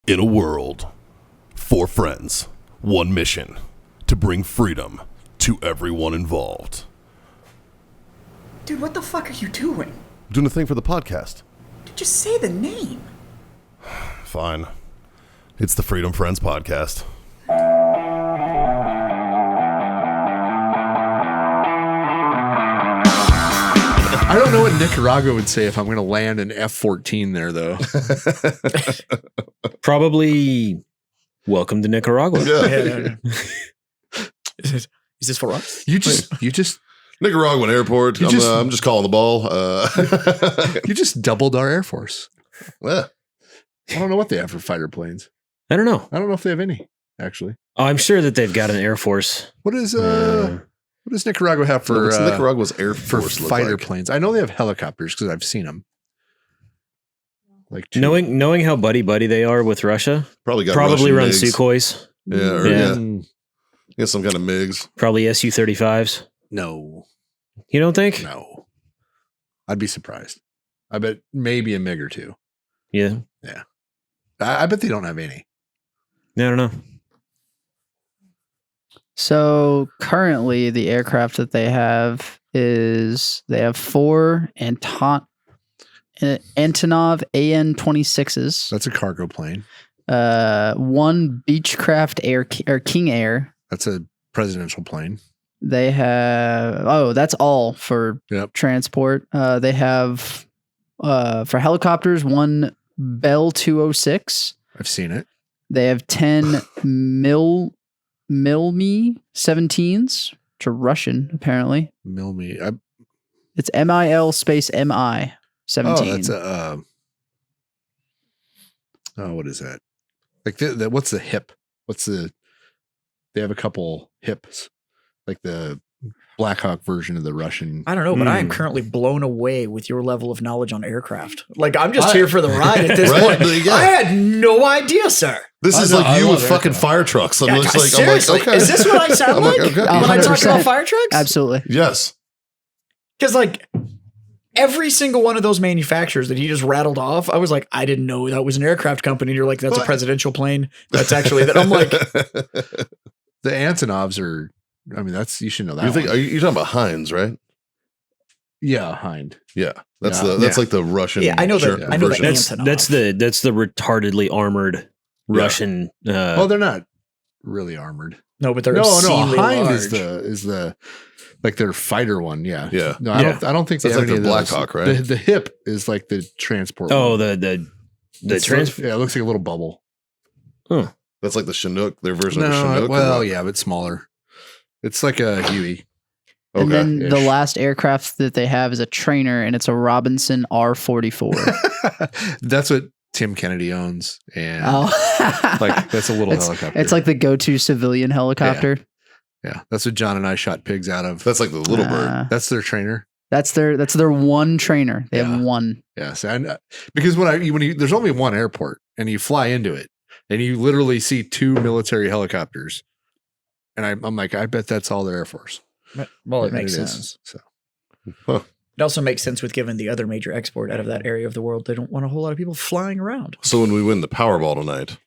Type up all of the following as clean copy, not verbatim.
In a world, 4 friends, 1 mission, to bring freedom to everyone involved. Dude, what the fuck are you doing? I'm doing a thing for the podcast. Dude, just say the name. Fine. It's the Freedom Friends Podcast. I don't know what Nicaragua would say if I'm going to land an F-14 there, though. Probably, welcome to Nicaragua. Yeah. Is this for us? You just Nicaraguan airport. I'm just calling the ball. you just doubled our Air Force. Yeah. I don't know what they have for fighter planes. I don't know. I don't know if they have any, actually. Oh, I'm sure that they've got an Air Force. What does Nicaragua have for What's Nicaragua's Air for Force look fighter like? planes? I know they have helicopters because I've seen them. Like Knowing how buddy they are with Russia, Probably got probably run Russian MiGs. Sukhois, Yeah. Some kind of MiGs. probably Su-35s. No, You don't think? no. I'd be surprised. I bet maybe a MiG or two. Yeah. I bet they don't have any. I don't know. So currently, the aircraft that they have is 4 Antonov AN-26s, That's a cargo plane. 1 Beechcraft King Air. That's a presidential plane. They have that's all for transport. They have for helicopters 1 Bell 206. I've seen it. They have 10 Milmi 17s, which are Russian apparently. Milmi. It's MIL space MI 17. Oh, that's a. What is that? Like what's the hip? They have a couple hips, like the Blackhawk version of the Russian. I don't know, but I am currently blown away with your level of knowledge on aircraft. Like, I'm just here for the ride at this Right? point. Yeah. I had no idea, sir. This is I like you love with fucking aircraft. fire trucks. I'm just like, Seriously, okay. is this what I sound I'm like, like, okay. when I talk 100%. about fire trucks? Absolutely. Yes. Because, like, every single one of those manufacturers that he just rattled off, I was like, I didn't know that was an aircraft company. And you're like, that's a presidential plane. That's actually that. I'm like, The Antonovs are. I mean, you should know that. You're talking about Heinz, right? Yeah, Hind. Yeah. That's Yeah. like the Russian. yeah, I know the version. Antonov. That's the retardedly armored Russian. Well, they're not really armored. No, but they're No. obscenely Hind large. is the like their fighter one. Yeah. Yeah. No, I don't think they That's have like any the of those. Blackhawk, right? The hip is like the transport. Oh, one. the transfer. Yeah, it looks like a little bubble. Huh. That's like the Chinook, their version of the Chinook. Well, yeah, but smaller. It's like a Huey. And then the Ish. last aircraft that they have is a trainer, and it's a Robinson R-44. That's what Tim Kennedy owns, and like that's a little helicopter. It's like the go-to civilian helicopter. yeah, that's what John and I shot pigs out of. That's like the little bird. That's their trainer. That's their one trainer. They have one. Yes, and because when there's only one airport and you fly into it and you literally see 2 military helicopters, and I'm like, I bet that's all their Air Force. Well, it And makes is, sense. So It also makes sense with given the other major export out of that area of the world. They don't want a whole lot of people flying around. So when we win the Powerball tonight,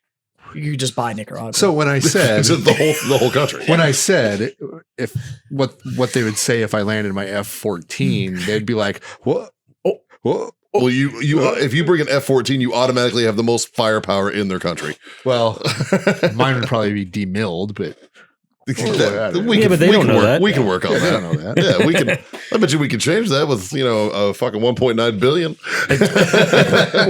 You just buy Nicaragua. So when I said it's the whole country. when I said if what they would say if I landed my F-14, they'd be like, what? What? Well, you if you bring an F-14, you automatically have the most firepower in their country. Well, mine would probably be demilled, but but they don't know that. We can work on they that. don't know that. Yeah, we can. I bet you we can change that with a fucking 1.9 billion.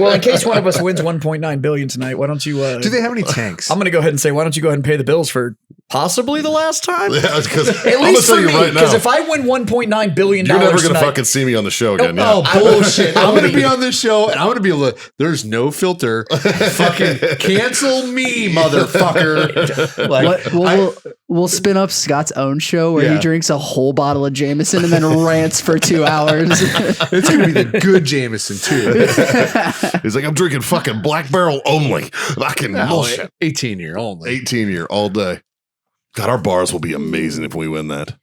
well, in case one of us wins 1.9 billion tonight, why don't you? Do they have any tanks? I'm going to go ahead and say, why don't you go ahead and pay the bills for possibly the last time? Yeah, because At least for me, because if I win 1.9 billion, you're never going to tonight, fucking see me on the show again. Oh, Yeah. bullshit. I'm going to be on this show and I'm going to be able to, there's no filter. Fucking cancel me, motherfucker. Like, We'll spin up Scott's own show where Yeah. he drinks a whole bottle of Jameson and then rants for 2 hours. it's going to be the good Jameson, too. He's like, I'm drinking fucking Black Barrel only. Fucking bullshit. 18-year only. 18-year all day. God, our bars will be amazing if we win that.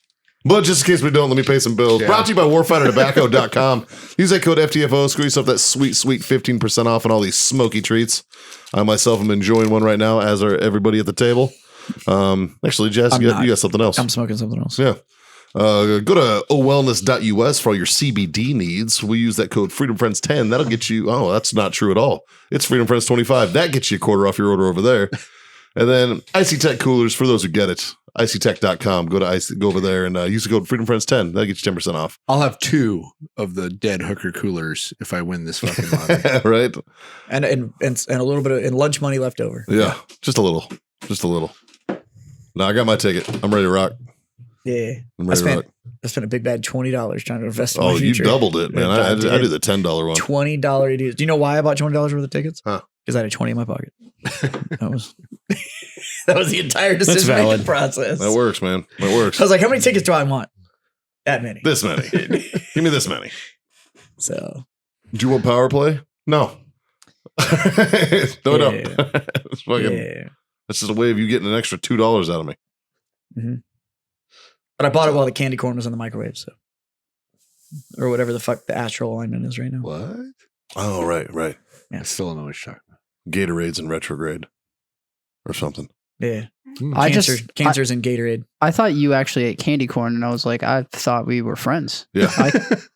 But just in case we don't, let me pay some bills. Yeah. Brought to you by warfightertobacco.com. Use that code FTFO. Screw yourself that sweet 15% off on all these smoky treats. I myself am enjoying one right now, as are everybody at the table. Actually, Jess, you got something else. I'm smoking something else. Yeah. Go to owellness.us for all your CBD needs. We use that code FreedomFriends10. That'll get you. Oh, that's not true at all. It's FreedomFriends25. That gets you a quarter off your order over there. And then Icy Tech coolers for those who get it. IcyTech.com. Go over there and use the code FreedomFriends10. That'll get you 10% off. I'll have 2 of the dead hooker coolers if I win this fucking lottery. Right? And a little bit of lunch money left over. Yeah. Just a little. No, I got my ticket. I'm ready to rock. Yeah. I'm ready to rock. I spent a big bad $20 trying to invest in Oh, my future. you doubled it, man. I do the $10 one. $20 deals. Do you know why I bought $20 worth of tickets? Huh. Because I had a 20 in my pocket. That was the entire decision-making process. That works, man. That works. I was like, how many tickets do I want? That many. This many. Give me this many. So. Do you want power play? No. No, no. Yeah. It's fucking, Yeah. That's just a way of you getting an extra $2 out of me. Mm-hmm. But I bought it while the candy corn was in the microwave, so. Or whatever the fuck the astral alignment is right now. What? Oh, right. I still don't know what you're talking about. Gatorade's in retrograde or something. Yeah. Cancer's in Gatorade. I thought you actually ate candy corn, and I was like, I thought we were friends. Yeah.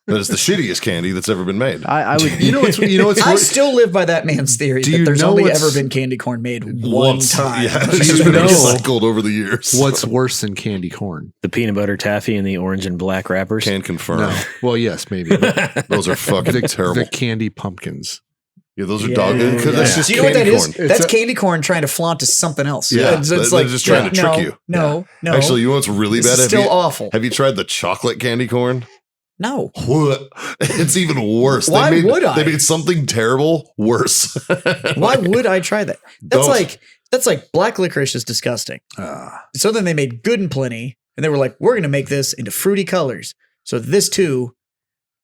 That is the shittiest candy that's ever been made. I would. You know what's I still live by that man's theory Do that you there's know only what's- ever been candy corn made one Once. time. Yeah. Do It's you just been know recycled over the years. what's worse than candy corn? The peanut butter taffy and the orange and black wrappers. Can confirm. No. Well, yes, maybe. But Those are fucking terrible. the candy pumpkins. Yeah, those are Yeah. dog. Because that's Yeah. just Do you know what candy that corn. is? That's candy corn trying to flaunt to something else. Yeah. It's They're like just trying to trick you. No. Actually, you know what's really This bad? is still awful. Have you tried the chocolate candy corn? No. What? It's even worse. Why would I? They made something terrible worse. Why would I try that? That's Don't. like black licorice is disgusting. So then they made Good and Plenty, and they were like, we're going to make this into fruity colors. So this too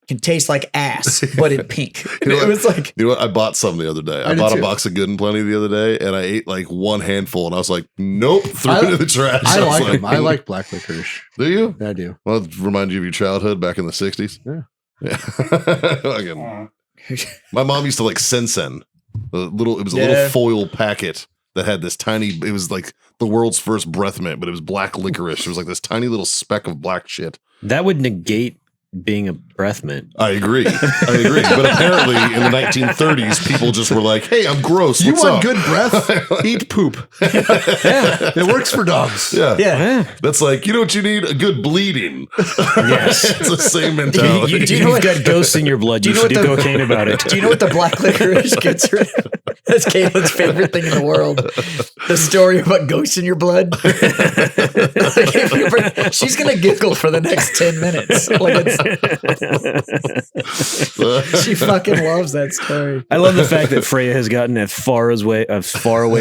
can taste like ass, but in pink. You know It was like, You know what? I bought some the other day. I did bought a too. box of Good and Plenty the other day, and I ate like one handful, and I was like, nope, threw I- it in the trash. I was like them. I like black licorice. Do you? I do. Well, it remind you of your childhood back in the 60s? Yeah. Yeah. Fucking- my mom used to like Sen. It was a little Yeah. foil packet that had this tiny, it was like the world's first breath mint, but it was black licorice. It was like this tiny little speck of black shit. That would negate being a breath mint. I agree. But apparently in the 1930s, people just were like, hey, I'm gross. You What's want up? good breath? Eat poop. It works for dogs. Yeah. yeah. That's like, you know what you need? A good bleeding. Yes. It's the same mentality. Do you know You've what- got ghosts in your blood. You know should what do the- cocaine about it. Do you know what the black licorice gets rid of? That's Caitlin's favorite thing in the world. The story about ghosts in your blood. Like, if you bring- she's going to giggle for the next 10 minutes. Like she fucking loves that story. I love the fact that Freya has gotten as far away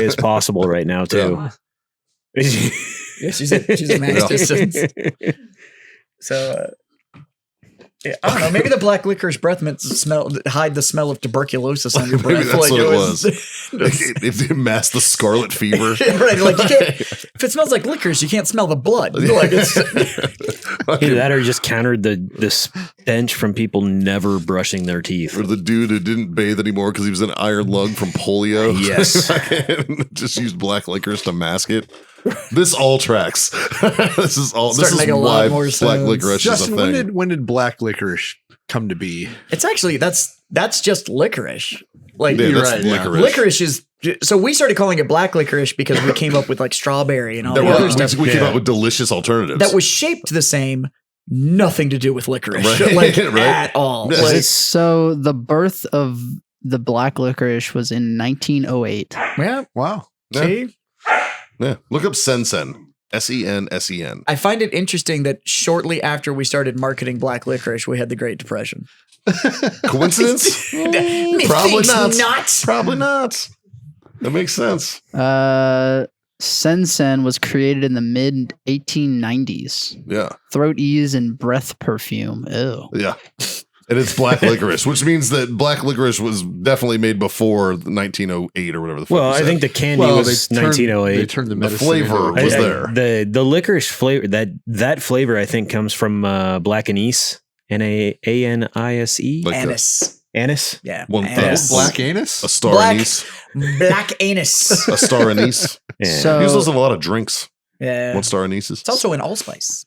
as possible right now too. Yeah, she's a max distance. So, yeah, I don't know. Maybe the black licorice breath mint hide the smell of tuberculosis on your breath. Maybe that's what it was. was. If it masked the scarlet fever. Right, like you can't, if it smells like licorice, you can't smell the blood. Like it's, Either that or just countered the stench from people never brushing their teeth. Or the dude who didn't bathe anymore because he was an iron lung from polio. Yes. Just used black licorice to mask it. This all tracks. This is Starting to make a lot why more black sense. licorice Justin, is a thing. when did black licorice come to be? it's actually that's just licorice. Like Yeah, you're that's right. licorice. Licorice is so we started calling it black licorice because we came up with like strawberry and all That the we- other stuff we came up with delicious alternatives. that was shaped the same. Nothing to do with licorice, Right, like right. at all. Yeah, Like, So the birth of the black licorice was in 1908. yeah, Wow. Yeah. see, Yeah. Look up Sen. SEN. I find it interesting that shortly after we started marketing black licorice, we had the Great Depression. Coincidence? Probably not. Probably not. That makes sense. Sen was created in the mid 1890s. Yeah. Throat ease and breath perfume. Ew. Yeah. And it's black licorice, which means that black licorice was definitely made before 1908 or whatever the fuck. Well, you I said. think the candy was They 1908. turned the The medicine flavor into- was there. The licorice flavor that flavor I think comes from black anise, Anise, Like Anise. anise. Yeah. One Anise. Black anus. a star Black- anise. Black anise. A star anise. Yeah. So- He was listening to a lot of drinks. Yeah. One star anises. It's also in allspice.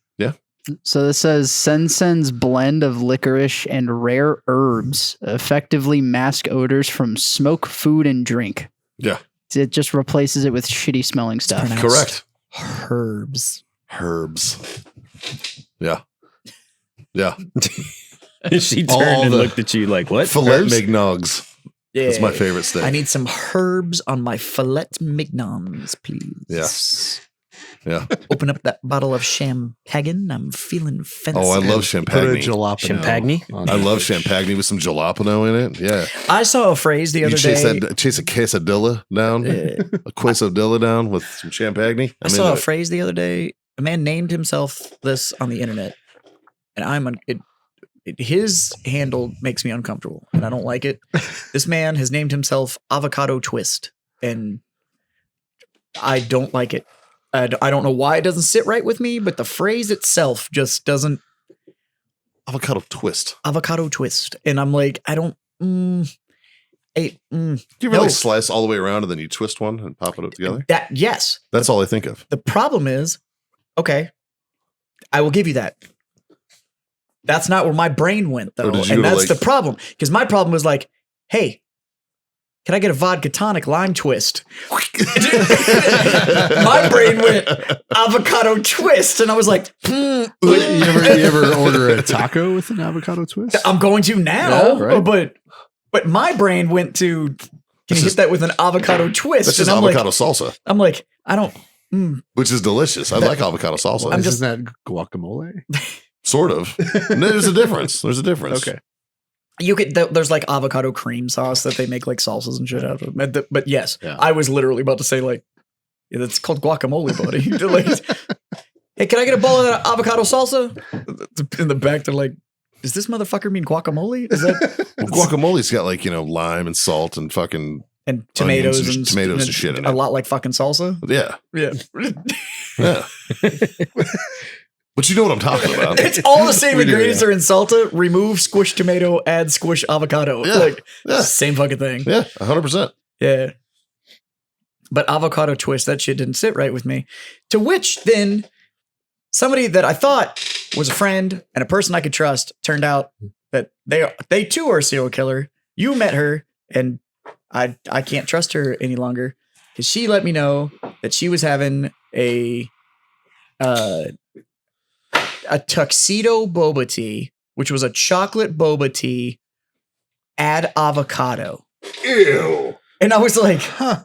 So this says Sensen's blend of licorice and rare herbs effectively mask odors from smoke, food, and drink. Yeah. It just replaces it with shitty smelling stuff. pronounced- Correct. Herbs. Herbs. Yeah. Yeah. She All turned and the- looked at you like, what? Filet Herbs? mignogs. Yeah. That's my favorite steak. I need some herbs on my filet mignons, please. Yeah. Yeah. Open up that bottle of champagne. I'm feeling fancy. Oh, I love Put a champagne. jalapeno. Champagne? on I it. love champagne with some jalapeno in it. Yeah. I saw a phrase the You other chase day. chase a quesadilla down, a quesadilla down with some champagne. I saw a phrase the other day. A man named himself this on the internet, and his handle makes me uncomfortable, and I don't like it. This man has named himself Avocado Twist, and I don't like it. I don't know why it doesn't sit right with me, but the phrase itself just doesn't. avocado twist. Avocado Twist, and I'm like, I don't. Do you ever No. like slice all the way around and then you twist one and pop it up together? That yes. That's all I think of. The problem is, okay, I will give you that. That's not where my brain went, though. Or did you And go that's like- the problem. Because my problem was like, hey, can I get a vodka tonic lime twist? My brain went avocado twist. And I was like, You ever order a taco with an avocado twist? I'm going to now. Yeah, right. But my brain went to, can you hit that with an avocado twist? That's just and avocado salsa, I'm like, I don't. which is delicious. I like avocado salsa. I'm Isn't that guacamole? Sort of. No, there's a difference. There's a difference. Okay. You could there's like avocado cream sauce that they make like salsas and shit out of. But yes, Yeah. I was literally about to say like, yeah, that's called guacamole, buddy. They're like, hey, can I get a bowl of that avocado salsa? In the back, they're like, does this motherfucker mean guacamole? Is that Well, guacamole's got like, lime and salt and fucking, and tomatoes Onions and tomatoes and shit in a it. lot like fucking salsa? yeah. Yeah, Yeah. But you know what I'm talking about. it's all the same We do, ingredients yeah. are in salsa. Remove squish tomato, add squish avocado. Yeah. Like Yeah. same fucking thing. Yeah, 100%. Yeah. But avocado twist, that shit didn't sit right with me. To which then somebody that I thought was a friend and a person I could trust turned out that they too are a serial killer. You met her and I can't trust her any longer because she let me know that she was having a tuxedo boba tea, which was a chocolate boba tea, add avocado. Ew. And I was like, huh.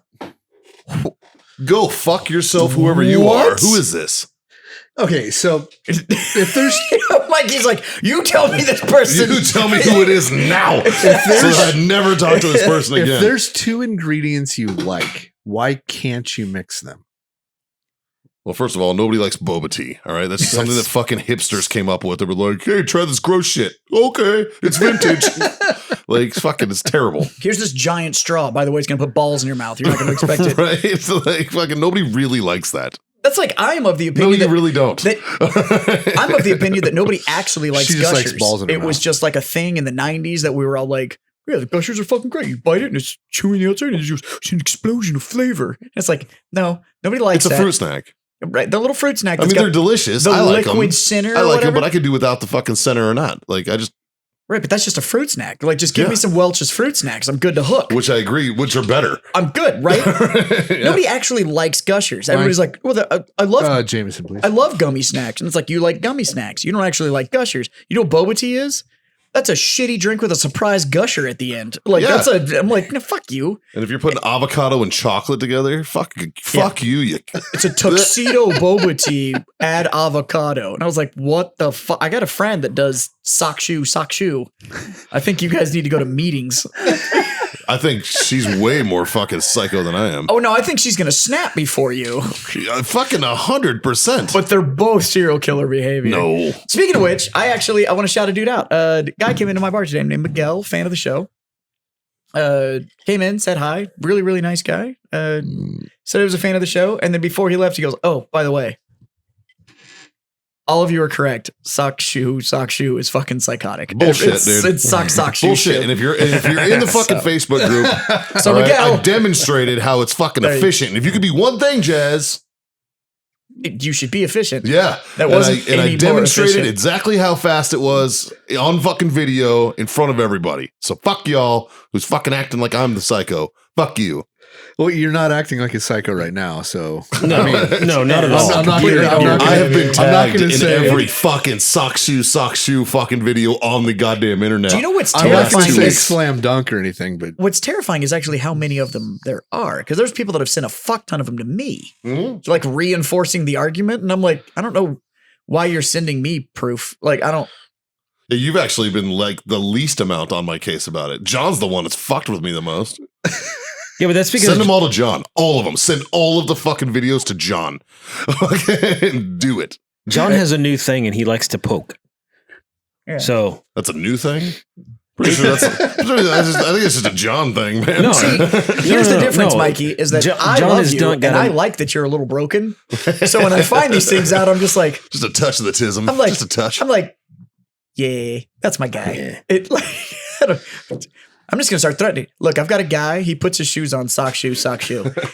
Go fuck yourself, whoever you are. What? Who is this? Okay, so if there's Mikey's like, you tell me this person. You tell me who it is now. So that I never talk to this person if again. there's two ingredients you like, why can't you mix them? Well, first of all, nobody likes boba tea. All right. That's something that fucking hipsters came up with. They were like, hey, try this gross shit. Okay. It's vintage. Like, fucking, it's terrible. Here's this giant straw. By the way, it's going to put balls in your mouth. You're not going to expect it. Right? It's like, fucking, nobody really likes that. That's like, I am of the No, opinion you that, really don't. I'm of the opinion that nobody actually likes She just likes gushers. balls in her It was mouth. just like a thing in the 90s that we were all like, yeah, the gushers are fucking great. You bite it and it's chewy the outside and it's just it's an explosion of flavor. And it's like, no, nobody likes It's a that. fruit snack. Right. The little fruit snack. I mean, that's they're got delicious. the I like them. liquid center I or like them, whatever. but I could do without the fucking center or not. Like, I just, Right, but that's just a fruit snack. Like, just give Yeah. me some Welch's fruit snacks. I'm good to hook. which I agree, which are better. I'm good, right? Yeah. Nobody actually likes gushers. Everybody's like, well, I love Jameson, please. I love gummy snacks. And it's like, you like gummy snacks. You don't actually like gushers. You know what boba tea is? That's a shitty drink with a surprise gusher at the end. Like, Yeah. I'm like, no, fuck you. And if you're putting avocado and chocolate together, fuck you. It's a tuxedo boba tea, add avocado. And I was like, what the fuck? I got a friend that does sock shoe. I think you guys need to go to meetings. I think she's way more fucking psycho than I am. Oh no, I think she's gonna snap before you. Fucking 100%. But they're both serial killer behavior. No. Speaking of which, I want to shout a dude out. The guy came into my bar today named Miguel, fan of the show. Came in, said hi. Really, really nice guy. Said he was a fan of the show. And then before he left, he goes, "Oh, by the way, all of you are correct. Sock shoe is fucking psychotic. Bullshit, dude. It's sock shoe. Bullshit. Shit. And if you're in the fucking Facebook group, So all right, Miguel, I demonstrated how it's fucking efficient. And if you could be one thing, Jazz, you should be efficient. yeah. That wasn't and I any more demonstrated efficient. exactly how fast it was on fucking video in front of everybody. So fuck y'all who's fucking acting like I'm the psycho. Fuck you. Well, you're not acting like a psycho right now, so No, no, not at all. I'm not I have been I'm not tagged gonna in say every fucking sock shoe fucking video on the goddamn internet. Do you know what's I'm not going terrifying? to say Is, slam dunk or anything, but what's terrifying is actually how many of them there are. Because there's people that have sent a fuck ton of them to me. Mhm. So like reinforcing the argument. And I'm like, I don't know why you're sending me proof. Like, I don't. Yeah, you've actually been like the least amount on my case about it. John's the one that's fucked with me the most. Yeah, but that's because Send them all to John. All of them. Send all of the fucking videos to John. Okay, and do it. John has a new thing and he likes to poke. Yeah. So That's a new thing. Pretty sure I think it's just a John thing, man. No. See, here's the difference, Mikey, is that I John love has you done- and got I a- like that you're a little broken. So when I find these things out, I'm just like, Just a touch of the tism. I'm like- just a touch. yeah, that's my guy. Yeah. It like, I'm just gonna start threatening. Look, I've got a guy. He puts his shoes on, sock shoe,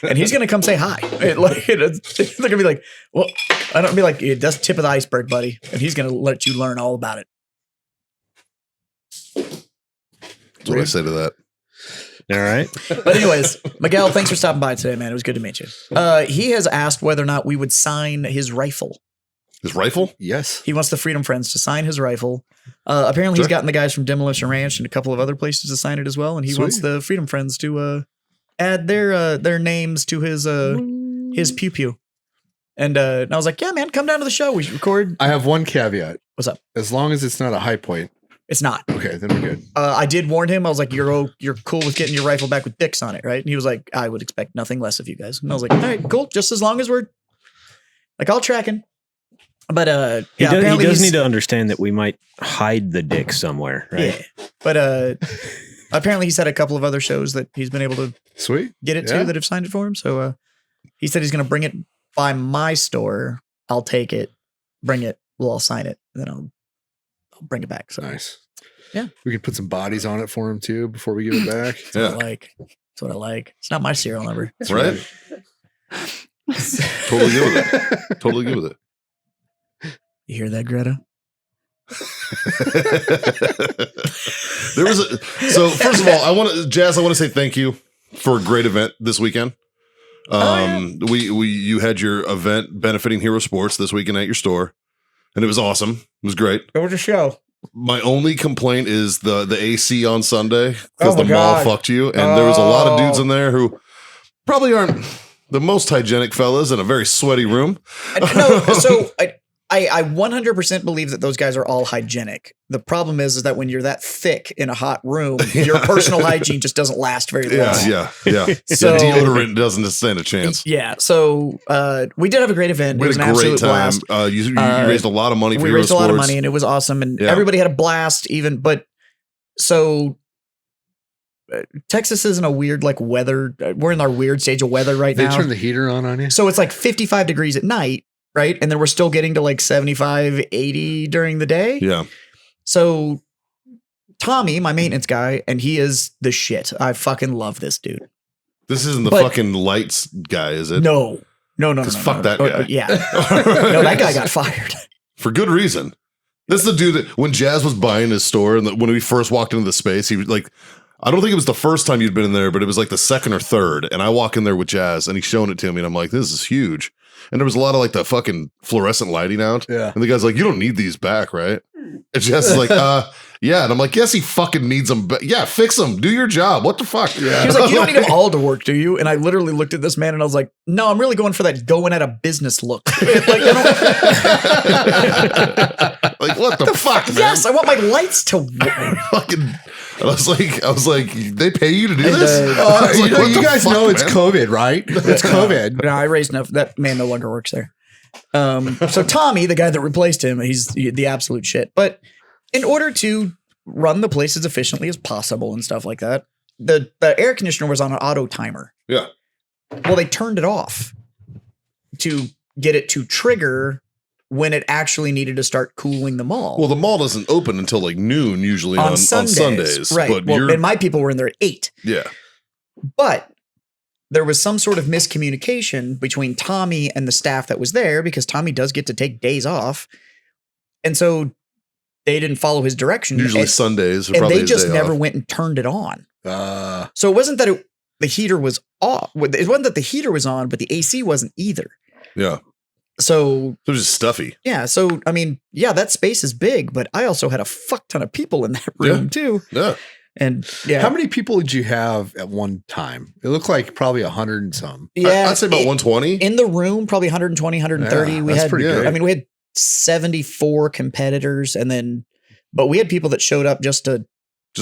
and he's gonna come say hi. They're gonna be like, well, I don't be like, yeah, that's the tip of the iceberg, buddy, and he's gonna let you learn all about it. That's what I say to that. all right. But anyways, Miguel, thanks for stopping by today, man. It was good to meet you. He has asked whether or not we would sign his rifle. His rifle? yes. He wants the Freedom Friends to sign his rifle. Apparently, he's Sure. gotten the guys from Demolition Ranch and a couple of other places to sign it as well. And he Sweet. wants the Freedom Friends to add their names to his pew pew. And I was like, yeah, man, come down to the show. We should record. I have one caveat. What's up? As long as it's not a high point, It's not. okay, then we're good. I did warn him. I was like, you're cool with getting your rifle back with dicks on it, right? And he was like, I would expect nothing less of you guys. And I was like, all right, cool. Just as long as we're like all tracking. But He, yeah, does, he apparently does he's- need to understand that we might hide the dick somewhere, right? Yeah. But apparently he's had a couple of other shows that he's been able to Sweet. get it Yeah. to that have signed it for him. So he said he's going to bring it by my store. I'll take it, bring it. We'll all sign it, and then I'll bring it back. So Nice. Yeah. We could put some bodies on it for him too before we give it back. that's what I Yeah. like. That's what I like. It's not my serial number. Right? Totally good with it. Totally good with it. You hear that, Greta? There was so first of all, Jazz, I want to say thank you for a great event this weekend. You had your event benefiting Hero Sports this weekend at your store, and it was awesome. It was great. It was a show. My only complaint is the AC on Sunday because Oh my the mall God. fucked you, and there was a lot of dudes Oh. in there who probably aren't the most hygienic fellas in a very sweaty room. No, so I 100% believe that those guys are all hygienic. The problem is that when you're that thick in a hot room, your personal hygiene just doesn't last very long. Yeah. So- Deodorant doesn't stand a chance. Yeah. So we did have a great event. We It was had an a great absolute time. blast. You raised a lot of money for We Hero raised a lot of Sports. money and it was awesome. And Yeah. everybody had a blast even, but so Texas is in a weird like weather. We're in our weird stage of weather right They now. turn the heater on you. So it's like 55 degrees at night, right? And then we're still getting to like 75, 80 during the day. Yeah. So Tommy, my maintenance guy, and he is the shit. I fucking love this dude. This isn't the But- fucking lights guy, is it? No. Because fuck that guy. Yeah. No, that guy got fired. For good reason. This is the dude that when Jazz was buying his store and when we first walked into the space, he was like, I don't think it was the first time you'd been in there, but it was like the second or third. And I walk in there with Jazz and he's showing it to me and I'm like, this is huge. And there was a lot of like the fucking fluorescent lighting out. Yeah. And the guy's like, you don't need these back, right? And Jazz is like, yeah. And I'm like, yes, he fucking needs them. Yeah, fix them. Do your job. What the fuck? Yeah. He was like, you don't need them all to work, do you? And I literally looked at this man and I was like, no, I'm really going for that going out of business look. Like, Like, what the fuck, man? yes, I want my lights to work. Fucking And I was like, they pay you to do And, this? I was like, what you the guys fuck, know it's man? COVID, right? It's COVID. No, I raised enough. That man no longer works there. So Tommy, the guy that replaced him, he's the absolute shit. But in order to run the place as efficiently as possible and stuff like that, the air conditioner was on an auto timer. Yeah. Well, they turned it off to get it to trigger when it actually needed to start cooling the mall. Well, the mall doesn't open until like noon usually on Sundays. Right. But Well, and my people were in there at 8. yeah. But there was some sort of miscommunication between Tommy and the staff that was there because Tommy does get to take days off. And so they didn't follow his direction. Usually and, Sundays are and probably they just his day never off. went and turned it on. So it wasn't that the heater was off. It wasn't that the heater was on, but the AC wasn't either. Yeah. So It was just stuffy. yeah. So, I mean, yeah, that space is big, but I also had a fuck ton of people in that room too. Yeah. And yeah. How many people did you have at one time? It looked like probably 100 and some. Yeah. I'd say about 120. In the room, probably 120, 130. Yeah, we that's had, pretty good. I mean, we had 74 competitors but we had people that showed up just to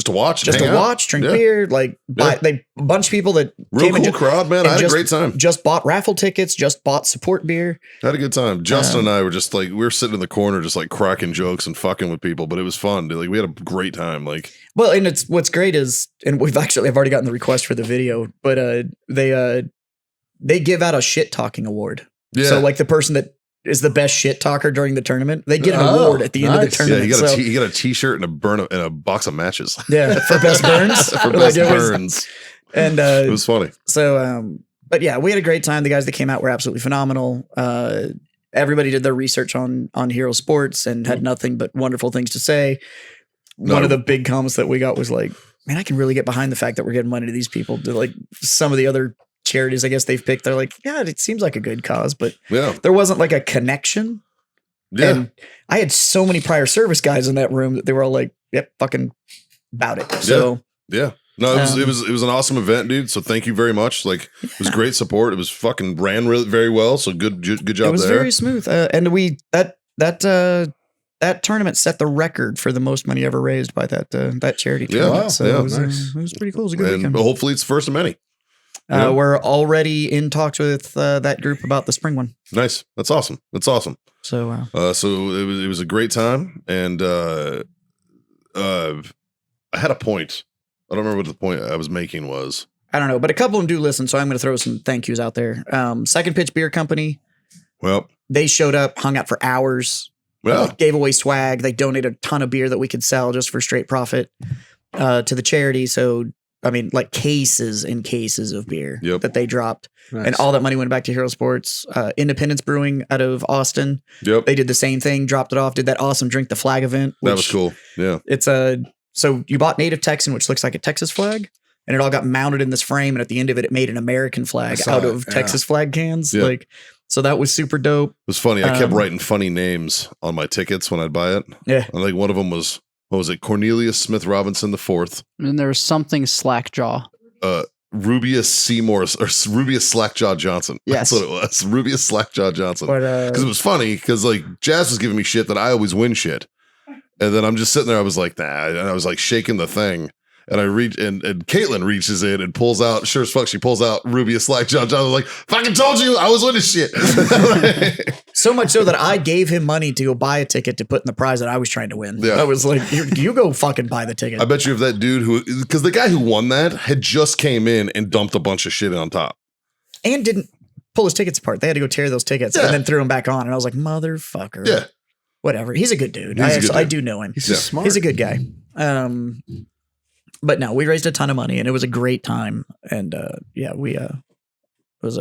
watch. and hang out. watch, drink Yeah. beer, like Yeah. a bunch of people that Real came cool and crowd, man. and I had a just- great time. just bought raffle tickets, just bought support beer. I had a good time. Justin and I were just like, we were sitting in the corner, just like cracking jokes and fucking with people, but it was fun. Dude. Like we had a great time. Like, Well, and what's great is, and I've already gotten the request for the video, but they give out a shit talking award. yeah. So like the person that is the best shit talker during the tournament, they get an Oh, award at the end of the nice. yeah, tournament. you got a t-shirt and a box of matches Yeah, for best burns. for Like best it was- burns. And It was funny. so, but yeah, we had a great time. The guys that came out were absolutely phenomenal. Everybody did their research on Hero Sports and had nothing but wonderful things to say. No. One of the big comments that we got was like, man, I can really get behind the fact that we're getting money to these people. To like some of the other charities, I guess they've picked, they're like, yeah, it seems like a good cause, but Yeah. there wasn't like a connection. Yeah. And I had so many prior service guys in that room that they were all like, yep, fucking about it. So Yeah. No, it Um, was an awesome event, dude. So thank you very much. Like it was great support. It was fucking ran really very well. So good job it was there. very smooth. And that tournament set the record for the most money ever raised by that charity Yeah. tournament. Wow. So Yeah. it was, Nice. it was pretty cool. It was a good And weekend. hopefully it's the first of many. yeah. We're already in talks with that group about the spring one. Nice. That's awesome. That's awesome. So So it was a great time, and I had a point. I don't remember what the point I was making was. I don't know, but a couple of them do listen, so I'm going to throw some thank yous out there. Second Pitch Beer Company, Well, they showed up, hung out for hours, gave away swag. They donated a ton of beer that we could sell just for straight profit to the charity. So, I mean, like cases and cases of beer Yep. that they dropped. Nice. And all that money went back to Hero Sports. Independence Brewing out of Austin, yep, they did the same thing, dropped it off, did that awesome Drink the Flag event. that was which cool. Yeah, It's so you bought Native Texan, which looks like a Texas flag, and it all got mounted in this frame. And at the end of it, it made an American flag saw out it, of yeah. Texas flag cans. Yeah. Like, so that was super dope. it was funny. I kept Um, writing funny names on my tickets when I'd buy it. Yeah. I think one of them was what was it? Cornelius Smith Robinson IV, And there was something slackjaw. Rubius Seymour or Rubius Slackjaw Johnson. Yes. That's what it was. Rubius Slackjaw Johnson. But Because it was funny because like Jazz was giving me shit that I always win shit. And then I'm just sitting there, I was like, nah, and I was like shaking the thing. And I reach and Caitlin reaches in and pulls out, sure as fuck, she pulls out Rubius Slackjaw Johnson. I was like, fucking told you I was winning shit. so much so that I gave him money to go buy a ticket to put in the prize that I was trying to win. Yeah. I was like, you go fucking buy the ticket. I bet you if that dude because the guy who won that had just came in and dumped a bunch of shit on top. And didn't pull his tickets apart. They had to go tear those tickets Yeah. and then threw them back on. And I was like, motherfucker. Yeah. Whatever. He's a good dude. He's a good I dude. do know him. He's Yeah. just smart. He's a good guy. But no, we raised a ton of money and it was a great time. And yeah, it's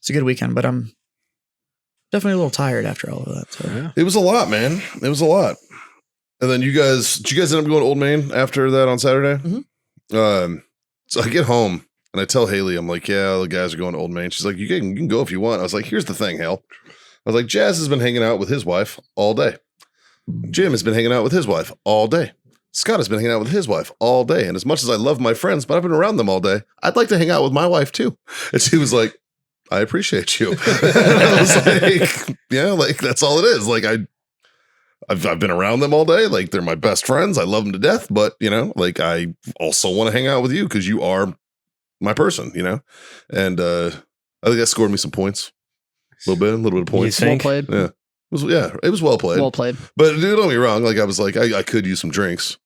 a good weekend, but I'm definitely a little tired after all of that. So. Yeah. It was a lot, man. It was a lot. And then did you guys end up going to Old Main after that on Saturday? Mhm. So I get home and I tell Haley, I'm like, yeah, the guys are going to Old Main. She's like, you can go if you want. I was like, here's the thing, Hal. I was like, Jazz has been hanging out with his wife all day. Jim has been hanging out with his wife all day. Scott has been hanging out with his wife all day. And as much as I love my friends, but I've been around them all day, I'd like to hang out with my wife too. And she was like, I appreciate you. And I was like, yeah, like that's all it is. Like I've been around them all day. Like they're my best friends. I love them to death. But you know, like I also want to hang out with you because you are my person. You know, and I think that scored me some points. A little bit of points. Well played. Yeah. It was well played. Well played. But don't get me wrong. Like I was like, I could use some drinks.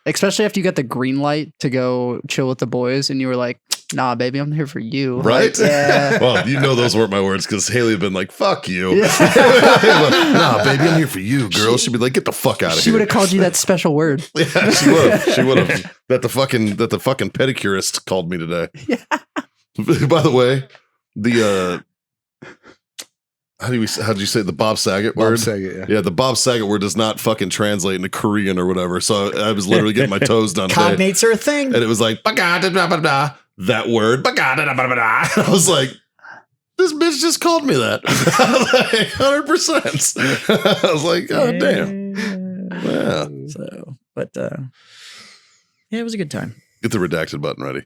Especially after you got the green light to go chill with the boys, and you were like, "Nah, baby, I'm here for you." Right? Like, yeah. Well, you know those weren't my words because Haley had been like, "Fuck you." Yeah. Nah, baby, I'm here for you, girl. She'd be like, "Get the fuck out of She here." would have called you that special word. Yeah, she would have. She would have. That the fucking pedicurist called me today. Yeah. By the way, the how do you say the Bob Saget word? Bob Saget, Yeah, the Bob Saget word does not fucking translate into Korean or whatever. So I was literally getting my toes done today. Cognates are a thing. And it was like, that word. I was like, this bitch just called me that. 100%. I was like, oh, damn. Yeah. So, but yeah, it was a good time. Get the redacted button ready.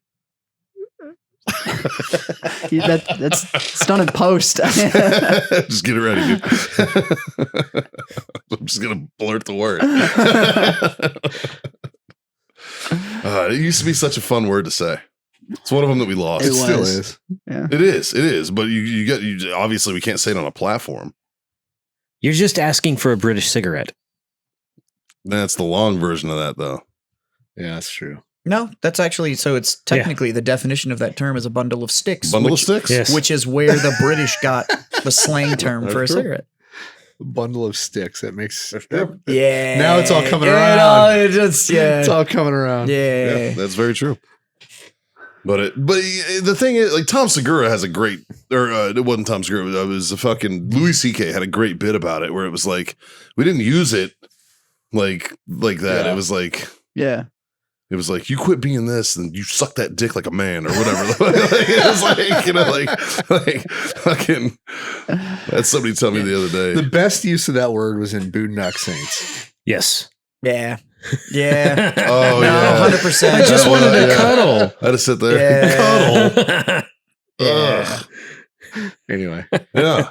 That's it's done in post. Just get it ready, dude. I'm just going to blurt the word. It used to be such a fun word to say. It's one of them that we lost. It was. still is. Yeah. It is. But you obviously we can't say it on a platform. You're just asking for a British cigarette. That's the long version of that, though. Yeah, that's true. No, that's actually, so it's technically the definition of that term is a bundle of sticks. Bundle of sticks? Yes. Which is where the British got the slang term for a That's true. cigarette. Bundle of sticks. That makes Yeah. Now it's all coming Yeah, around. it just, yeah. it's all coming around. Yeah. Yeah, that's very true. But the thing is, like Tom Segura has a great, or it wasn't Tom Segura. It was a fucking Louis C.K. had a great bit about it where it was like we didn't use it like that. Yeah. It was like you quit being this and you suck that dick like a man or whatever. It was like, you know, like fucking. That's somebody told me the other day. The best use of that word was in Boondock Saints. Yes. Yeah. Yeah. Oh No, yeah, 100%. I just wanted to cuddle. I had to sit there Yeah. and cuddle. Yeah. Anyway, Yeah.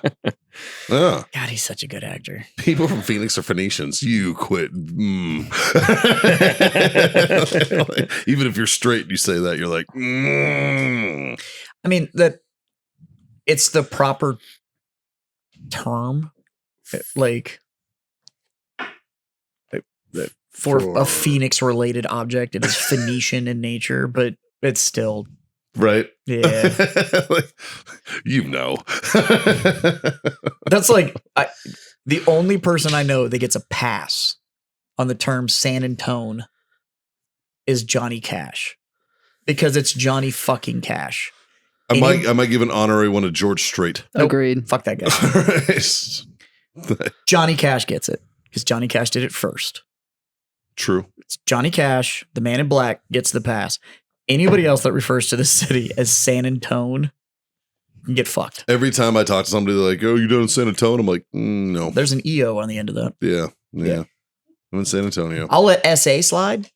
Yeah. God, he's such a good actor. People from Phoenix are Phoenicians. You quit. Even if you're straight, you say that, you're like, I mean, that it's the proper term, like for a Phoenix related object. It is Phoenician in nature, but it's still, right? yeah. Like, you know. That's like the only person I know that gets a pass on the term San Antone is Johnny Cash, because it's Johnny fucking Cash. I might give an honorary one to George Strait. Nope. Agreed. Fuck that guy. Johnny Cash gets it because Johnny Cash did it first. True. It's Johnny Cash, the man in black, gets the pass. Anybody else that refers to the city as San Antone can get fucked. Every time I talk to somebody, they're like, "Oh, you down in San Antonio?" I'm like, "No." There's an EO on the end of that. Yeah. Yeah. I'm in San Antonio. I'll let SA slide.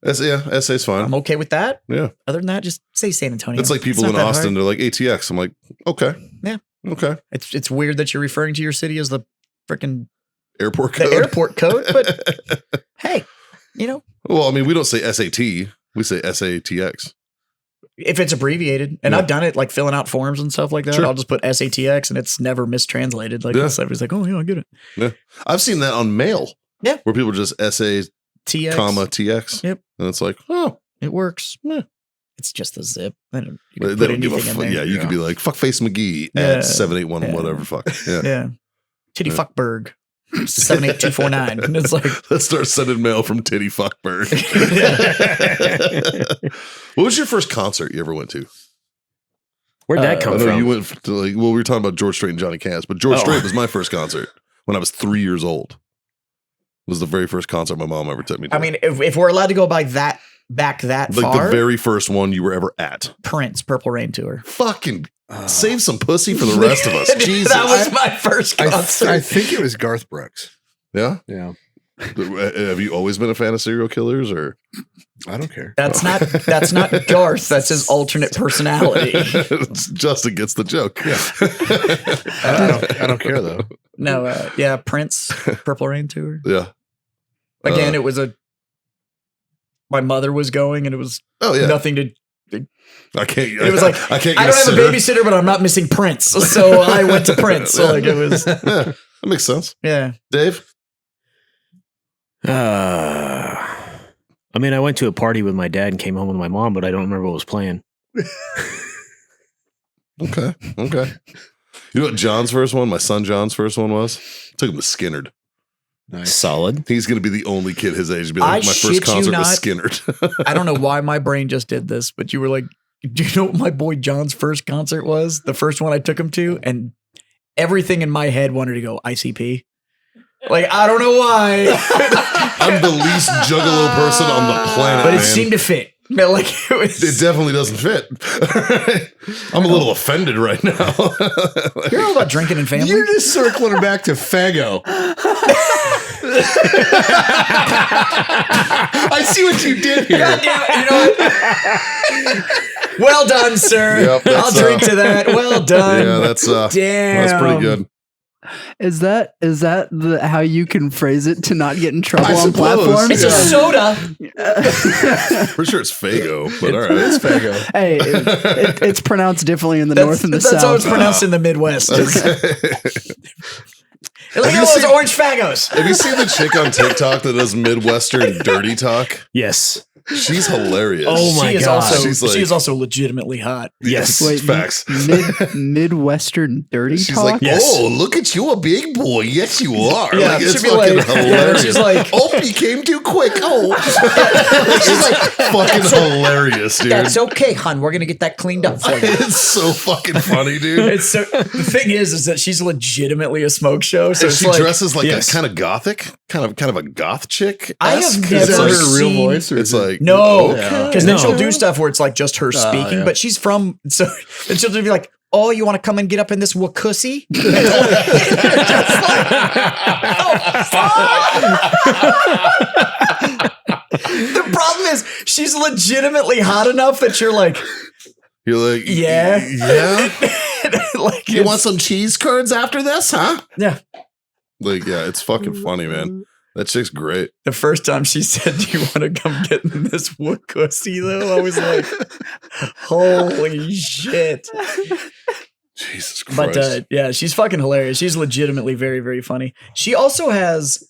SA's fine. I'm okay with that. Yeah. Other than that, just say San Antonio. It's like people not in that Austin, hard. they're like ATX. I'm like, okay. Yeah. Okay. It's weird that you're referring to your city as the freaking Airport code. the airport code, but hey, you know, Well, I mean, we don't say SAT. We say SATX. if it's abbreviated, and Yeah. I've done it like filling out forms and stuff like that, Sure. I'll just put SATX and it's never mistranslated. Like Yeah. everybody's like, oh yeah, I get it. I've seen that on mail. Yeah. Where people just SA, TX, comma, TX. Yep. And it's like, oh. it works. Yeah. It's just a zip. I don't, you They can put don't give a anything in fuck. there. Yeah, you could be like, fuckface McGee Yeah. at 781 Yeah. whatever. Fuck. Yeah. Yeah. Titty Yeah. fuckberg. 78249. And it's like, Let's start sending mail from Titty Fuckberg. What was your first concert you ever went to? Where'd that I come know from? you went to like, well, we were talking about George Strait and Johnny Cash, but George Oh. Strait was my first concert when I was 3 years old. It was the very first concert my mom ever took me to. I mean, if we're allowed to go by that back that like far, the very first one you were ever at. Prince Purple Rain tour. Fucking save some pussy for the rest of us. Jesus. That was my first concert. I think it was Garth Brooks. Yeah? Yeah. Have you always been a fan of serial killers or? I don't care. That's not Garth. That's his alternate personality. Justin gets the joke. I don't care though. No, Prince, Purple Rain tour. Yeah. Again, it was my mother was going, and it was nothing to. I can't. It was like I can't. I don't have a babysitter, but I'm not missing Prince, so I went to Prince. So like it was. Yeah, that makes sense. Yeah, Dave. I mean, I went to a party with my dad and came home with my mom, but I don't remember what was playing. Okay. You know what John's first one? My son John's first one was. Took him to Skinnerd. Nice. Solid. He's going to be the only kid his age to be like, I my shit first you concert not. was Skinnerd. I don't know why my brain just did this, but you were like, do you know what my boy John's first concert was? The first one I took him to, and everything in my head wanted to go ICP. Like, I don't know why. I'm the least juggalo person on the planet, But it man. seemed to fit. Like It definitely doesn't fit. I'm a little offended right now. You're all about drinking and family. You're just circling her back to Fago. I see what you did here. God damn it, you know what? Well done, sir. Yep, I'll drink to that. Well done. Yeah, that's Damn. that's pretty good. Is that how you can phrase it to not get in trouble I on suppose. platforms? It's a soda. Pretty sure it's Fago, but all right. It's Fago. Hey, it's pronounced differently in the north and the That's south. how it's pronounced in the Midwest. Look at you those seen- orange fagos. Have you seen the chick on TikTok that does Midwestern dirty talk? Yes. She's hilarious. Oh my She is God. also She's like- she is also legitimately hot. Yes. Wait, facts. Midwestern dirty She's talk. like, Yes. oh, look at you, a big boy. Yes, you are. Yeah, like, it's she'd be fucking like- hilarious. she's like- oh, he came too quick. Oh, she's like fucking hilarious, dude. That's okay, hon. We're gonna get that cleaned up for you. It's so fucking funny, dude. It's so the thing is that she's legitimately a smoke show. So And it's she like, dresses like yes. a kind of gothic, kind of a goth chick. I have Is never that her real seen- voice? Or It's is it- like No, Yeah. because then No. she'll do stuff where it's like just her speaking, yeah. but she's from so and she'll just be like, "Oh, you want to come and get up in this wakussy?" The problem is she's legitimately hot enough that you're like, you're like, yeah, like You want some cheese curds after this, huh? yeah. Like, yeah, it's fucking funny, man. That chick's great. The first time she said, "Do you want to come get in this wakussy?" though, I was like, "Holy shit!" Jesus Christ. But yeah, she's fucking hilarious. She's legitimately very, very funny. She also has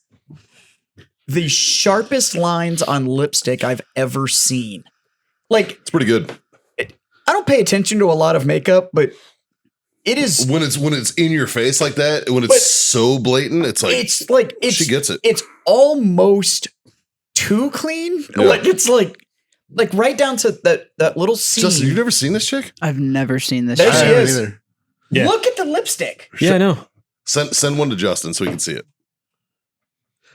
the sharpest lines on lipstick I've ever seen. Like, it's pretty good. I don't pay attention to a lot of makeup, but it is. When it's in your face like that, when But- it's so blatant, it's like she gets it. It's almost too clean. Yeah. Like it's like right down to that little scene. Justin, you've never seen this chick? I've never seen this. There I she show. haven't is. either. Yeah. Look at the lipstick. Yeah, I know. Send one to Justin so he can see it.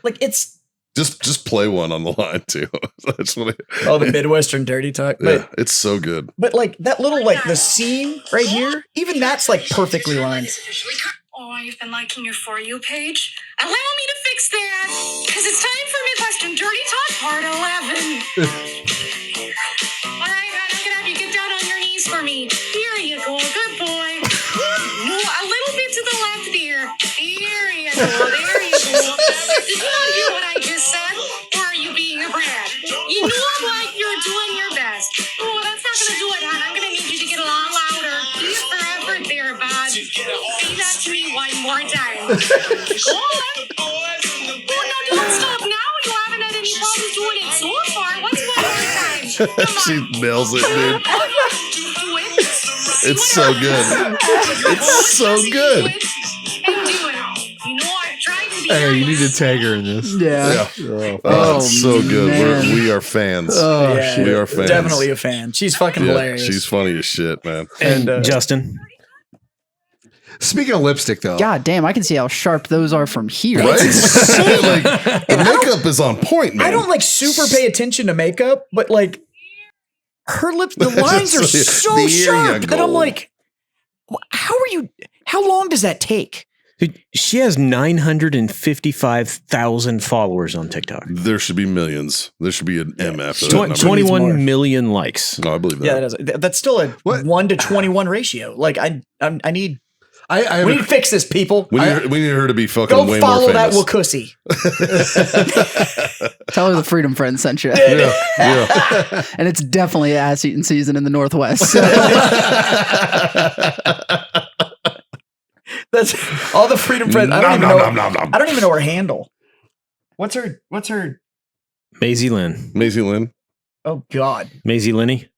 Like it's Just play one on the line too. I just wanna- the Midwestern dirty talk. But yeah, it's so good. But like that little like the scene right here, even that's like perfectly lined. Oh, I've been liking your For You page. Allow me to fix that, because it's time for Midwestern Dirty Talk Part 11. All right, hon, I'm gonna have you get down on your knees for me. Here you go, good boy. No, a little bit to the left there. There you go, there you go. Did you not hear what I just said? Or are you being a brat? You know like you're doing your best. Oh, that's not gonna do it, hon. I'm gonna need you to get a lot louder. Keep for effort there, bud. Say that to me one more time. Go on. Oh, no, don't stop now. You haven't had any problems doing it so far. What's one more time? Come on. She nails it, dude. Oh, yeah. Do it. See It's what so happens. good. Oh, It's so just good. Do it and do it. You know, I've tried to be Hey, you need to nice. tag her in this. Yeah. Yeah. Oh, Oh, it's so good. man. We are fans. Oh, Yeah, shit. We are fans. Definitely a fan. She's fucking Yeah, hilarious. she's funny as shit, man. And Justin. Speaking of lipstick, though, God damn, I can see how sharp those are from here. Right? Like, the makeup is on point, man. I don't like super pay attention to makeup, but like her lips, the lines are so There you sharp that I'm go. like, how long does that take? Dude, she has 955,000 followers on TikTok. There should be millions. There should be an M after that number. 21 more. million likes. No, I believe that. Yeah, that's still a What? 1 to 21 ratio. Like I need We need to fix this, people. We need her to be fucking Go way more follow that famous. Wakussy. Tell her the Freedom Friends sent you. Yeah. And it's definitely ass eating season in the Northwest. That's all the Freedom Friends. I don't even know her handle. What's her? Maisie Lynn. Maisie Lynn. Oh God. Maisie Linny.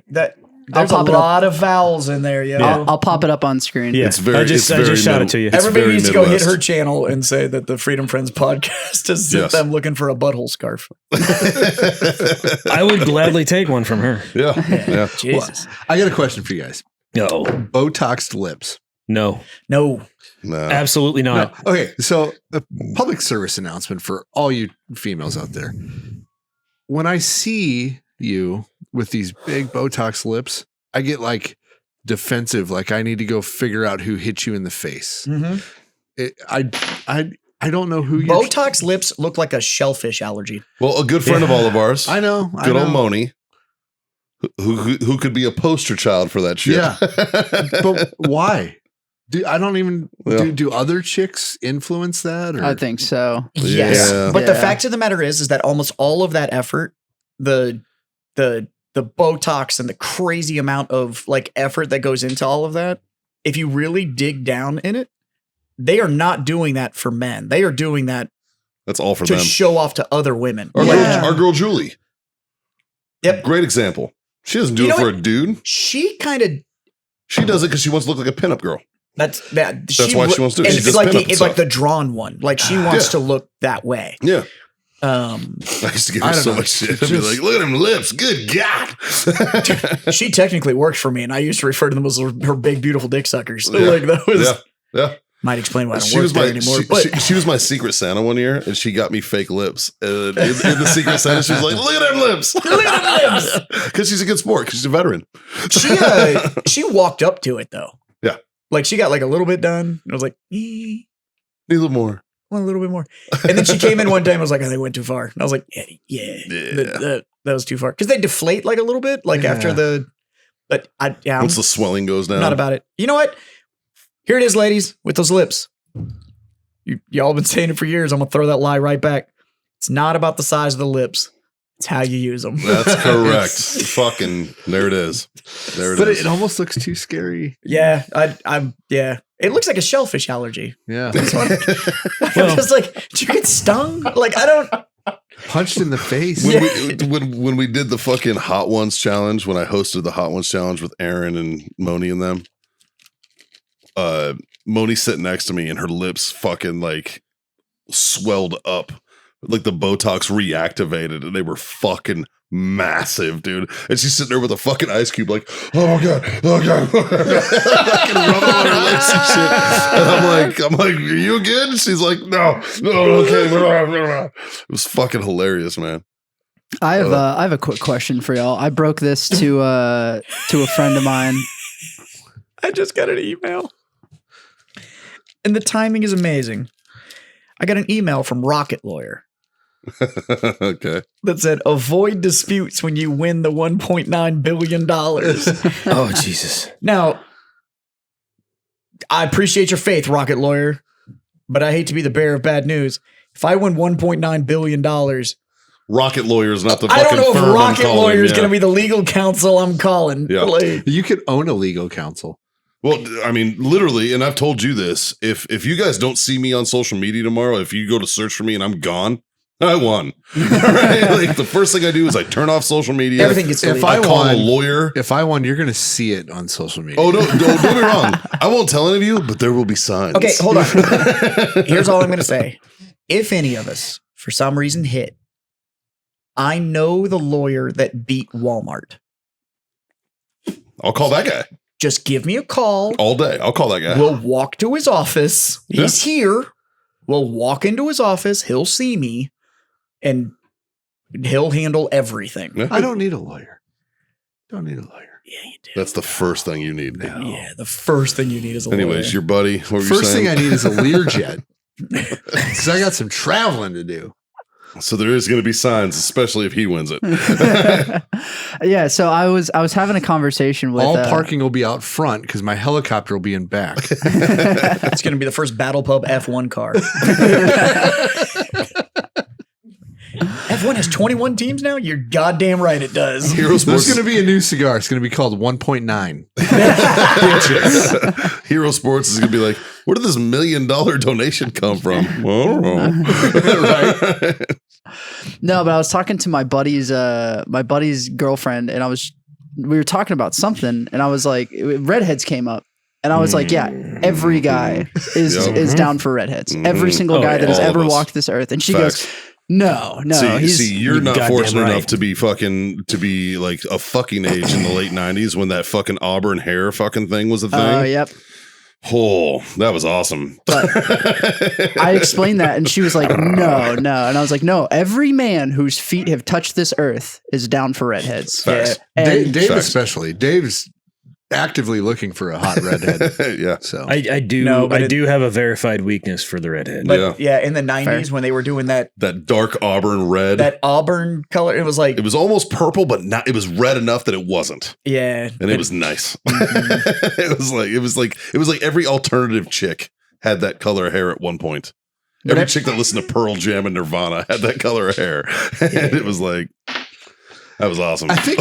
That there's a pop it up. lot of vowels in there, yo. Yeah. I'll pop it up on screen. Yeah, It's very- I just it's very shot middle- it to you. it's Everybody very needs to go hit Midwest. her channel and say that the Freedom Friends podcast has sent Yes. them looking for a butthole scarf. I would gladly take one from her. Yeah. Jesus. I got a question for you guys. No, Botoxed lips. no, No. No. absolutely not. No. Okay, so a public service announcement for all you females out there. When I see you with these big Botox lips, I get like defensive, like I need to go figure out who hit you in the face. Mm-hmm. I don't know who you. Botox lips look like a shellfish allergy. Well, a good friend of all of ours, I know. good I old know. Moni, who could be a poster child for that shit. Yeah. But why? I don't even Yeah. do other chicks influence that? Or? I think so. Yes. Yeah. But the Yeah. fact of the matter is that almost all of that effort, the Botox and the crazy amount of like effort that goes into all of that, if you really dig down in it, they are not doing that for men. They are doing that That's all for to them. show off to other women. Our girl Julie. Yep. Great example. She doesn't do You it know for a dude. She kind of She does it because she wants to look like a pinup girl. that's Why she wants to do it. And She it's does like pinup it's stuff. like the drawn one. Like she wants to look that way. Yeah. Um, I used to give I her don't so know. much shit. I'd be Just- like, look at them lips. Good God. she technically works for me, and I used to refer to them as her big, beautiful dick suckers. So Yeah. like that was Yeah. might explain why I don't She work was there my anymore. she, but she was my secret Santa one year, and she got me fake lips. And in the secret Santa, she was like, "Look at them lips, Look at them lips." because she's a good sport. Because she's a veteran. she walked up to it though. Yeah. Like she got like a little bit done. And I was like, Need a little more. want a little bit more. And then she came in one day and was like, I think I went too far. And I was like, yeah. That was too far. Because they deflate like a little bit, like after the. But I'm Once the swelling goes down, not about it. You know what? Here it is, ladies, with those lips. Y'all been saying it for years. I'm gonna throw that lie right back. It's not about the size of the lips. It's how you use them. That's correct. Fucking there it is. There it But is. it almost looks too scary. Yeah, I'm. Yeah, it looks like a shellfish allergy. Yeah. I'm just like, did you get stung? Like I don't. Punched in the face. when we did the fucking Hot Ones challenge, when I hosted the Hot Ones challenge with Aaron and Moni and them, Moni sitting next to me and her lips fucking like swelled up, like the Botox reactivated, and they were fucking massive, dude. And she's sitting there with a fucking ice cube, like, oh my god, fucking rubbing on her lips and shit. And I'm like, are you good? And she's like, no, okay. It was fucking hilarious, man. I have a quick question for y'all. I broke this to a friend of mine. I just got an email, and the timing is amazing. I got an email from Rocket Lawyer Okay. that said, "Avoid disputes when you win the $1.9 billion." Oh Jesus! Now, I appreciate your faith, Rocket Lawyer, but I hate to be the bearer of bad news. If I win $1.9 billion, Rocket Lawyer is not the I fucking don't know if firm I'm Rocket calling, Lawyer is yeah. going to be the legal counsel I'm calling. Yeah. Like, You could own a legal counsel. Well, I mean, literally, and I've told you this. If you guys don't see me on social media tomorrow, if you go to search for me and I'm gone, I won. All right? Like the first thing I do is I turn off social media. everything gets If deleted. I call a won- lawyer. If I won, you're going to see it on social media. Oh, don't get me wrong. I won't tell any of you, but there will be signs. Okay, hold on. Here's all I'm going to say. If any of us, for some reason, hit, I know the lawyer that beat Walmart. I'll call that guy Just give me a call. all day. I'll call that guy. We'll walk to his office. He's here. We'll walk into his office. He'll see me, and he'll handle everything. Yeah. I don't need a lawyer. Don't need a lawyer. Yeah, you do. That's the first thing you need. Yeah, the first thing you need is a Anyways, lawyer. your buddy. What were you First saying? thing I need is a Learjet. Because I got some traveling to do. So there is going to be signs, especially if he wins it. Yeah, so I was having a conversation with All parking will be out front because my helicopter will be in back. It's going to be the first Battle Pub F1 car. F1 has 21 teams now? You're goddamn right it does. Hero There's Sports, going to be a new cigar. It's going to be called 1.9. Hero Sports is going to be like, where did this $1 million donation come from? Well, I don't know. Right? No, but I was talking to my buddy's girlfriend, and we were talking about something, and I was like, redheads came up, and I was like, yeah, every guy is down for redheads. Every single guy that has All of ever us. walked this earth, and she Facts. goes, no, See, you're not goddamn fortunate right. enough to be like a fucking age in the late 90s when that fucking auburn hair fucking thing was a thing. Yep. Oh, that was awesome. But I explained that, and she was like, no, and I was like, no, every man whose feet have touched this earth is down for redheads. Facts. And Dave Facts. especially. Dave's actively looking for a hot redhead. Yeah. So I do. No, but I do have a verified weakness for the redhead. But yeah, in the 90s when they were doing that Dark auburn red. auburn color, it was like, It was almost purple, but not. It was red enough that it wasn't, yeah. and it was nice. it was like every alternative chick had that color of hair at one point. Every chick that listened to Pearl Jam and Nirvana had that color of hair, and it was like that was awesome. I think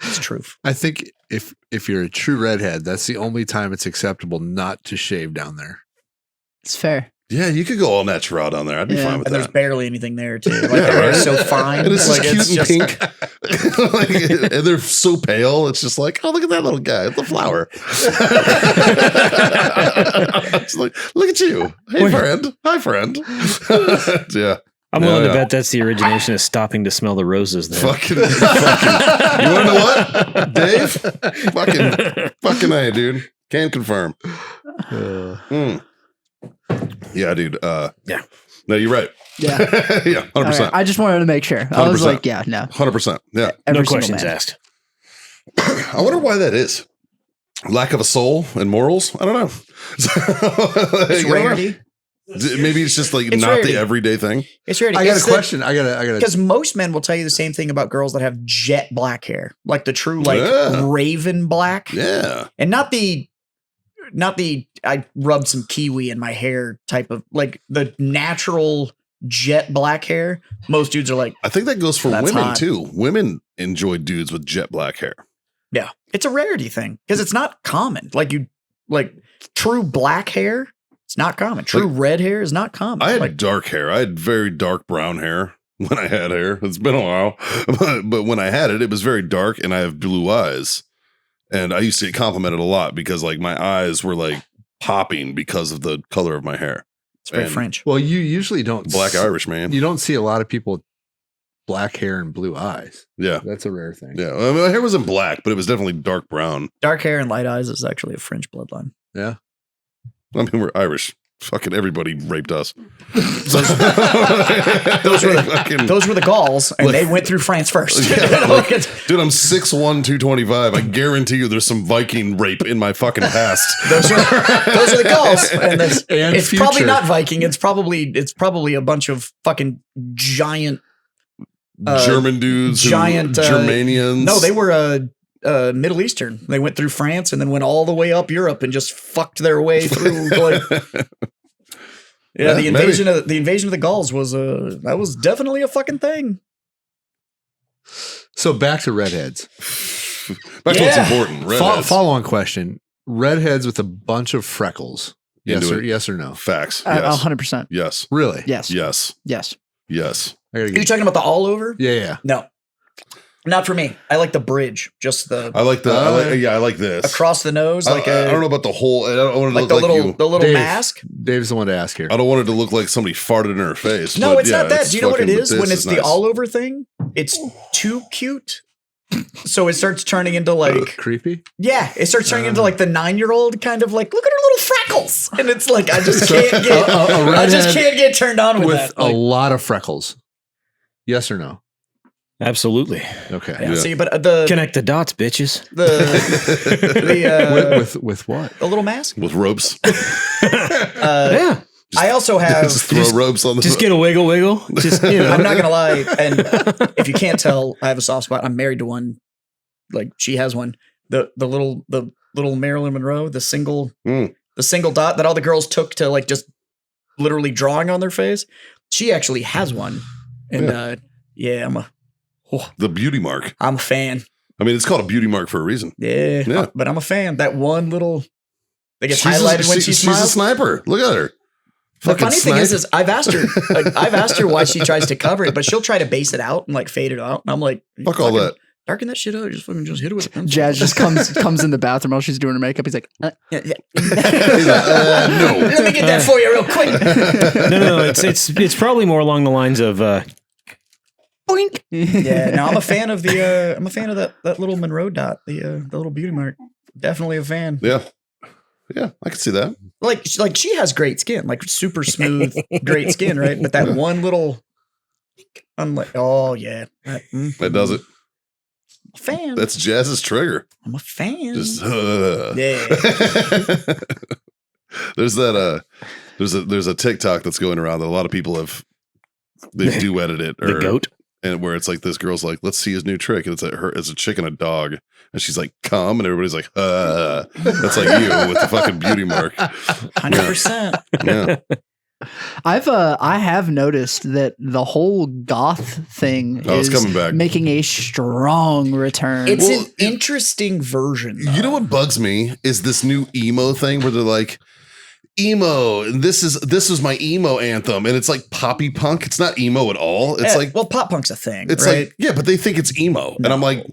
It's truth. I think if you're a true redhead, that's the only time it's acceptable not to shave down there. it's fair. Yeah, you could go all natural down there. I'd be Yeah. fine with And there's that. barely anything there, too. Like, Yeah, their hair's right. so fine. And it's like, just cute and just- pink. Like, and they're so pale. It's just like, oh, look at that little guy. It's a flower. It's like, look at you. Hey, friend. Hi, friend. Yeah. I'm willing to Yeah. bet that's the origination of stopping to smell the roses there. Fucking. You want to know what, Dave? Fucking A, dude. Can confirm. Yeah, dude. Yeah. No, you're right. Yeah. Yeah, 100%. All right, I just wanted to make sure. I was 100%. like, yeah, no. 100%. Yeah. Every No single questions man. asked. I wonder why that is. Lack of a soul and morals? I don't know. It's rarity. Maybe it's just like It's not rarity. the everyday thing. It's rarity. I got It's a question. I got Because most men will tell you the same thing about girls that have jet black hair, like the true, like Yeah. raven black, Yeah. and not the I rubbed some kiwi in my hair type of, like the natural jet black hair. Most dudes are like, I think that goes for That's women hot. too. Women enjoy dudes with jet black hair. yeah, it's a rarity thing because it's not common. Like true black hair, it's not common. True red hair is not common. I had Like, dark hair. I had very dark brown hair when I had hair. It's been a while. But when I had it, it was very dark and I have blue eyes. And I used to get complimented a lot because like my eyes were like popping because of the color of my hair. it's very and- French. Well, you usually don't Black Irish, man. You don't see a lot of people with black hair and blue eyes. Yeah. That's a rare thing. Yeah. I mean, my hair wasn't black, but it was definitely dark brown. Dark hair and light eyes is actually a French bloodline. Yeah. I mean, we're Irish. Fucking everybody raped us. Those were the Gauls, and they went through France first. Yeah, like, dude, I'm 6'1", 225. I guarantee you there's some Viking rape in my fucking past. those are the Gauls, and And it's probably future. not Viking. It's probably a bunch of fucking giant. German dudes, giant, Germanians. No, they were Middle Eastern. They went through France and then went all the way up Europe and just fucked their way through. Like, Yeah, the invasion of the Gauls was that was definitely a fucking thing. So back to redheads. Back to what's important. Redheads. Follow on question. Redheads with a bunch of freckles. Into it. Yes or no? Facts. Yes. 100%. Yes. Really? Yes. Yes. Yes. Yes. I gotta Are you get, talking about the all over? yeah. No, not for me. I like the bridge, just the I like the. I like this. across the nose, like I don't know about the whole. I don't want it to like the look like little you. the little Dave. mask. Dave's the one to ask here. I don't want it to look like somebody farted in her face. No, but it's yeah, not that. Do you know what it fucking- is? this When it's the nice. all over thing, it's too cute. So it starts turning into like, Creepy? it starts turning into like the 9-year-old kind of like, look at her little freckles, and it's like I just can't get, I just redhead can't get turned on with with that. a Like, lot of freckles. Yes or no? Absolutely. Okay. yeah, Yeah. see, but the Connect the dots, bitches. the With what? the little mask. with ropes. Yeah. I also have. Just throw ropes on the. Just get a wiggle. Just I'm not gonna lie, and if you can't tell, I have a soft spot. I'm married to one. Like she has one. The little Marilyn Monroe, the single dot that all the girls took to like just literally drawing on their face. She actually has one, and the beauty mark. I'm a fan. I mean, it's called a beauty mark for a reason. Yeah. But I'm a fan. That one little that gets She's highlighted when she she's smiles. a sniper. Look at her. The Fucking funny thing snipe. is I've asked her why she tries to cover it, but she'll try to base it out and like fade it out. And I'm like, Fuck all that. Darken that shit out. Just fucking just hit it with a pencil. Jazz just comes in the bathroom while she's doing her makeup. He's like, He's like, no. Let me get that for you real quick. No. It's probably more along the lines of Boink. Yeah, no, I'm a fan of that little Monroe dot, the little beauty mark. Definitely a fan. Yeah, I can see that. Like she has great skin, like super smooth, great skin, right? But that one little, I'm like, oh yeah, That does it. a fan. That's Jazz's trigger. I'm a fan. Just yeah. There's that there's a TikTok that's going around that a lot of people they duetted it the goat. and where it's like this girl's like, let's see his new trick, and it's a chick and a dog, and she's like, come, and everybody's like, that's like you with the fucking beauty mark. 100%. Yeah. I have noticed that the whole goth thing It's is coming back. making a strong return. It's an interesting version. You know what bugs me is this new emo thing where they're like, emo, and this is my emo anthem, and it's like poppy punk. It's not emo at all. It's like, well, pop punk's a thing. it's right? like, yeah, but they think it's emo, and I'm like,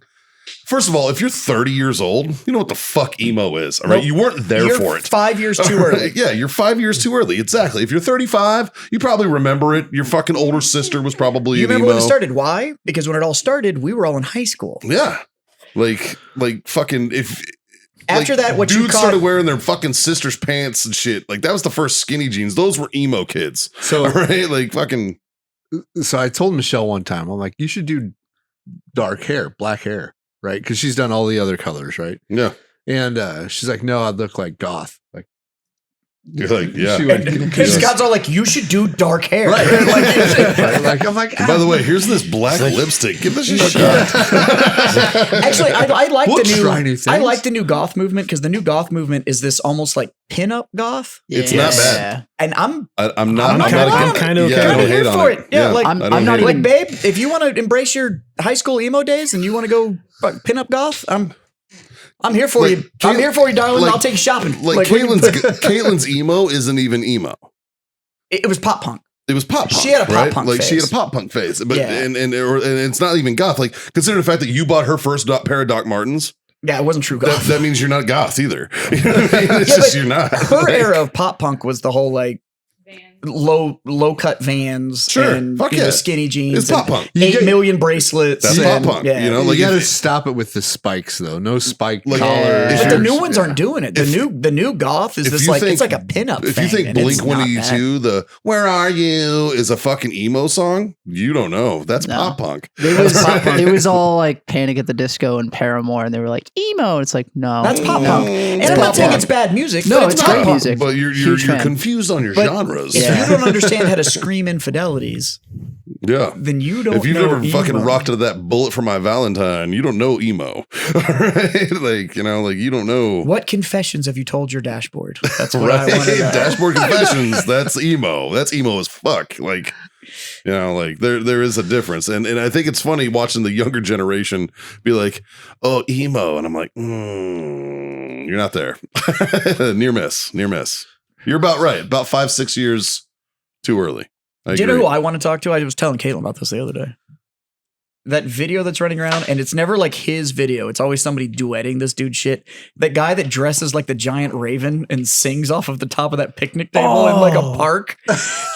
first of all, if you're 30 years old, you know what the fuck emo is, all right? Nope. You weren't there You're for it. 5 years too All right, early. Yeah, you're 5 years too early. Exactly. If you're 35, you probably remember it. Your fucking older sister was probably You an remember emo. when it started? Why? Because when it all started, we were all in high school. Yeah, like fucking if. After that, what dudes you call started wearing their fucking sister's pants and shit. Like that was the first skinny jeans. Those were emo kids. So, All right, like fucking. so I told Michelle one time, I'm like, you should do dark hair, black hair, right? Because she's done all the other colors, right? Yeah, And she's like, no, I'd look like goth. Like, you're like, yeah. She went, Because Scott's all like, you should do dark hair. right. Like, you should- Like, I'm like, By the way, here's this black lipstick. Give this a shot. Actually, I like We'll the try new new. things. I like the new goth movement because the new goth movement is this almost like pinup goth, It's not bad. and I'm I'm not. I'm I'm kinda- not. I'm kinda okay I kinda don't here hate on for it. it. Yeah, like, I I'm don't not hate like, it. babe, if you want to embrace your high school emo days and you want to go pinup goth, I'm here for Like, you. I'm here for you, darling. like- I'll take you shopping. Like Caitlin's emo isn't even emo. it was pop punk. It was pop punk. She had a pop right? punk Like she had a phase. pop punk phase, but Yeah. and it's not even goth. Like consider the fact that you bought her first pair of Doc Martens. Yeah, it wasn't true goth. That means you're not goth either. You know what I mean? It's Yeah, just but you're not. Her Like, era of pop punk was the whole like low cut Vans, Sure, and fuck you know, yeah. skinny jeans, It's pop punk. 8 million bracelets. That's and- pop punk. Yeah. You know, you like got to if- stop it with the spikes, though. No spike Like, collars. if But the you're- new ones aren't doing it. The new goth is if this you like think- it's like a pinup. If thing, you think and it's Blink not 182, the "Where Are You" is a fucking emo song, you don't know. That's No. pop punk. It was all like Panic at the Disco and Paramore, and they were like emo. It's like no, That's pop No. punk. It's And I'm pop not saying punk. it's bad music. No, but it's not great pop. music. But you're Huge fan. confused on your But genres. If Yeah. you don't understand how to scream infidelities, Yeah. then you don't. If you've know never fucking emo. rocked to that "Bullet for My Valentine," you don't know emo. All right? Like, you know, like you don't know. What confessions have you told your dashboard? That's what Right? I want to know. Dashboard Confessions. That's emo. That's emo as fuck. Like, you know, like there is a difference. And I think it's funny watching the younger generation be like, oh, emo. And I'm like, you're not there. Near miss. You're about right. About 5-6 years too early. I Do you know agree. who I want to talk to? I was telling Caitlin about this the other day. That video that's running around, and it's never like his video. It's always somebody duetting this dude shit. That guy that dresses like the giant raven and sings off of the top of that picnic table in like a park.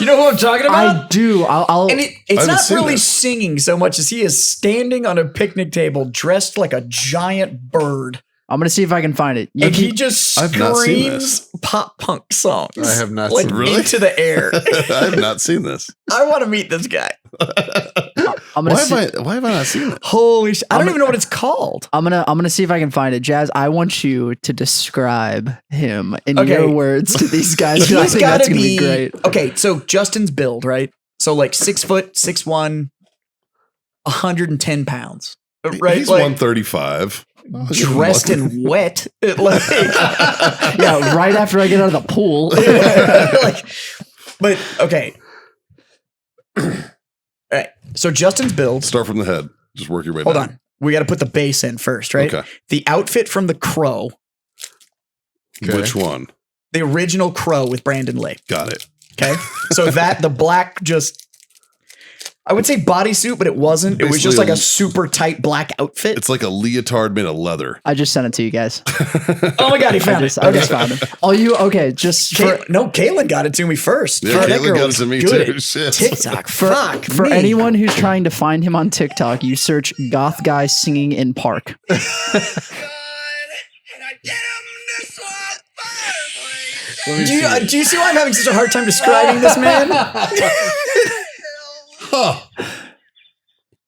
You know who I'm talking about? I do. I'll And it's haven't not seen really this. singing so much as he is standing on a picnic table dressed like a giant bird I'm gonna see if I can find it. You And he keep- just I've not seen screams pop punk songs. I have not like seen Really? into the air. I have not seen this. I want to meet this guy. I'm gonna see, Why have I not seen it? Holy shit. I don't even know what it's called. I'm gonna see if I can find it. Jazz, I want you to describe him in Okay. your words to these guys. 'cause I He's think got that's to gonna be be great. Okay, so Justin's build, right? So like 6 foot, 6'1", 110 pounds. Right? He's Like, 135. dressed in wet. Like, Yeah, right after I get out of the pool. like, but okay. All right. So Justin's build. Start from the head. Just work your way Hold down. on. We got to put the base in first, right? Okay. The outfit from the Crow, Okay. Which one? the original Crow with Brandon Lake. Got it. Okay. So that the black I would say bodysuit, but it wasn't. It was just Basically like a super tight black outfit. It's like a leotard made of leather. I just sent it to you guys. Oh my God, he I found just, it. I Okay. just found it. Oh, you okay? Just for No, Caitlin got it to me first. Yeah, Fuck, that Caitlin girl got it was to me good too. at Shit. TikTok. for Fuck for me. anyone who's trying to find him on TikTok, you search "goth guy singing in park." Do you see why I'm having such a hard time describing this man? Huh.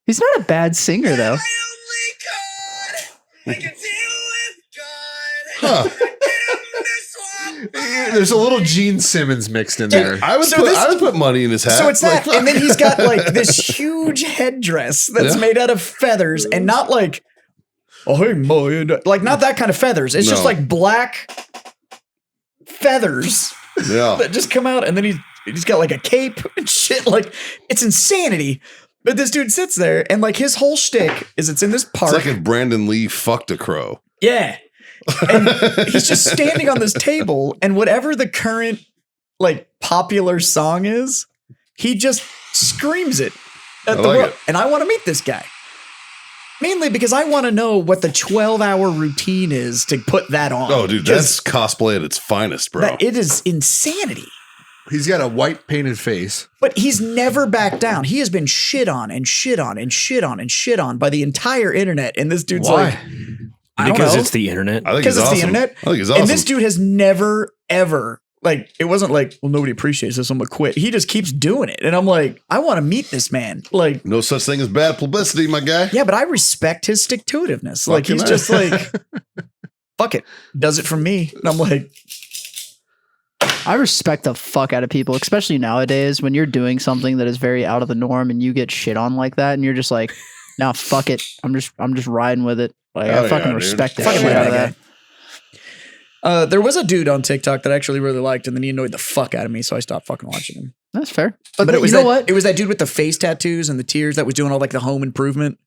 He's not a bad singer though. Huh. There's a little Gene Simmons mixed in there. I would, So put, this- I would put money in his hat. So it's that, Like, and then he's got like this huge headdress that's Yeah. made out of feathers, and not like, oh hey boy, like not that kind of feathers. It's just No. like black feathers yeah. that just come out, and then he's got like a cape and shit. Like it's insanity. But this dude sits there, and like his whole shtick is it's in this It's park. like if Brandon Lee fucked a crow. Yeah. And he's just standing on this table, and whatever the current like popular song is, he just screams it at I the like world. it. And I want to meet this guy. Mainly because I want to know what the 12-hour routine is to put that on. Oh, dude, that's cosplay at its finest, bro. that it is insanity. He's got a white painted face. But he's never backed down. He has been shit on and shit on and shit on and shit on by the entire internet. And this dude's Why? like, I don't Because know. it's the internet. I think Because he's it's awesome. the internet. I think he's awesome. And this dude has never, ever, like, it wasn't like, well, nobody appreciates this, I'm gonna quit. He just keeps doing it. And I'm like, I want to meet this man. Like, No such thing as bad publicity, my guy. yeah, but I respect his stick-to-itiveness. Fuck Like, you, he's man. just like, fuck it. Does it for me. And I'm like, I respect the fuck out of people, especially nowadays when you're doing something that is very out of the norm and you get shit on like that, and you're just like, "Nah, fuck it. I'm just riding with it." Like Hell I fucking yeah, dude. respect the Fucking shit with out of that that. there was a dude on TikTok that I actually really liked, and then he annoyed the fuck out of me, so I stopped fucking watching him. That's fair. But it was you know that, what? It was that dude with the face tattoos and the tears that was doing all like the home improvement.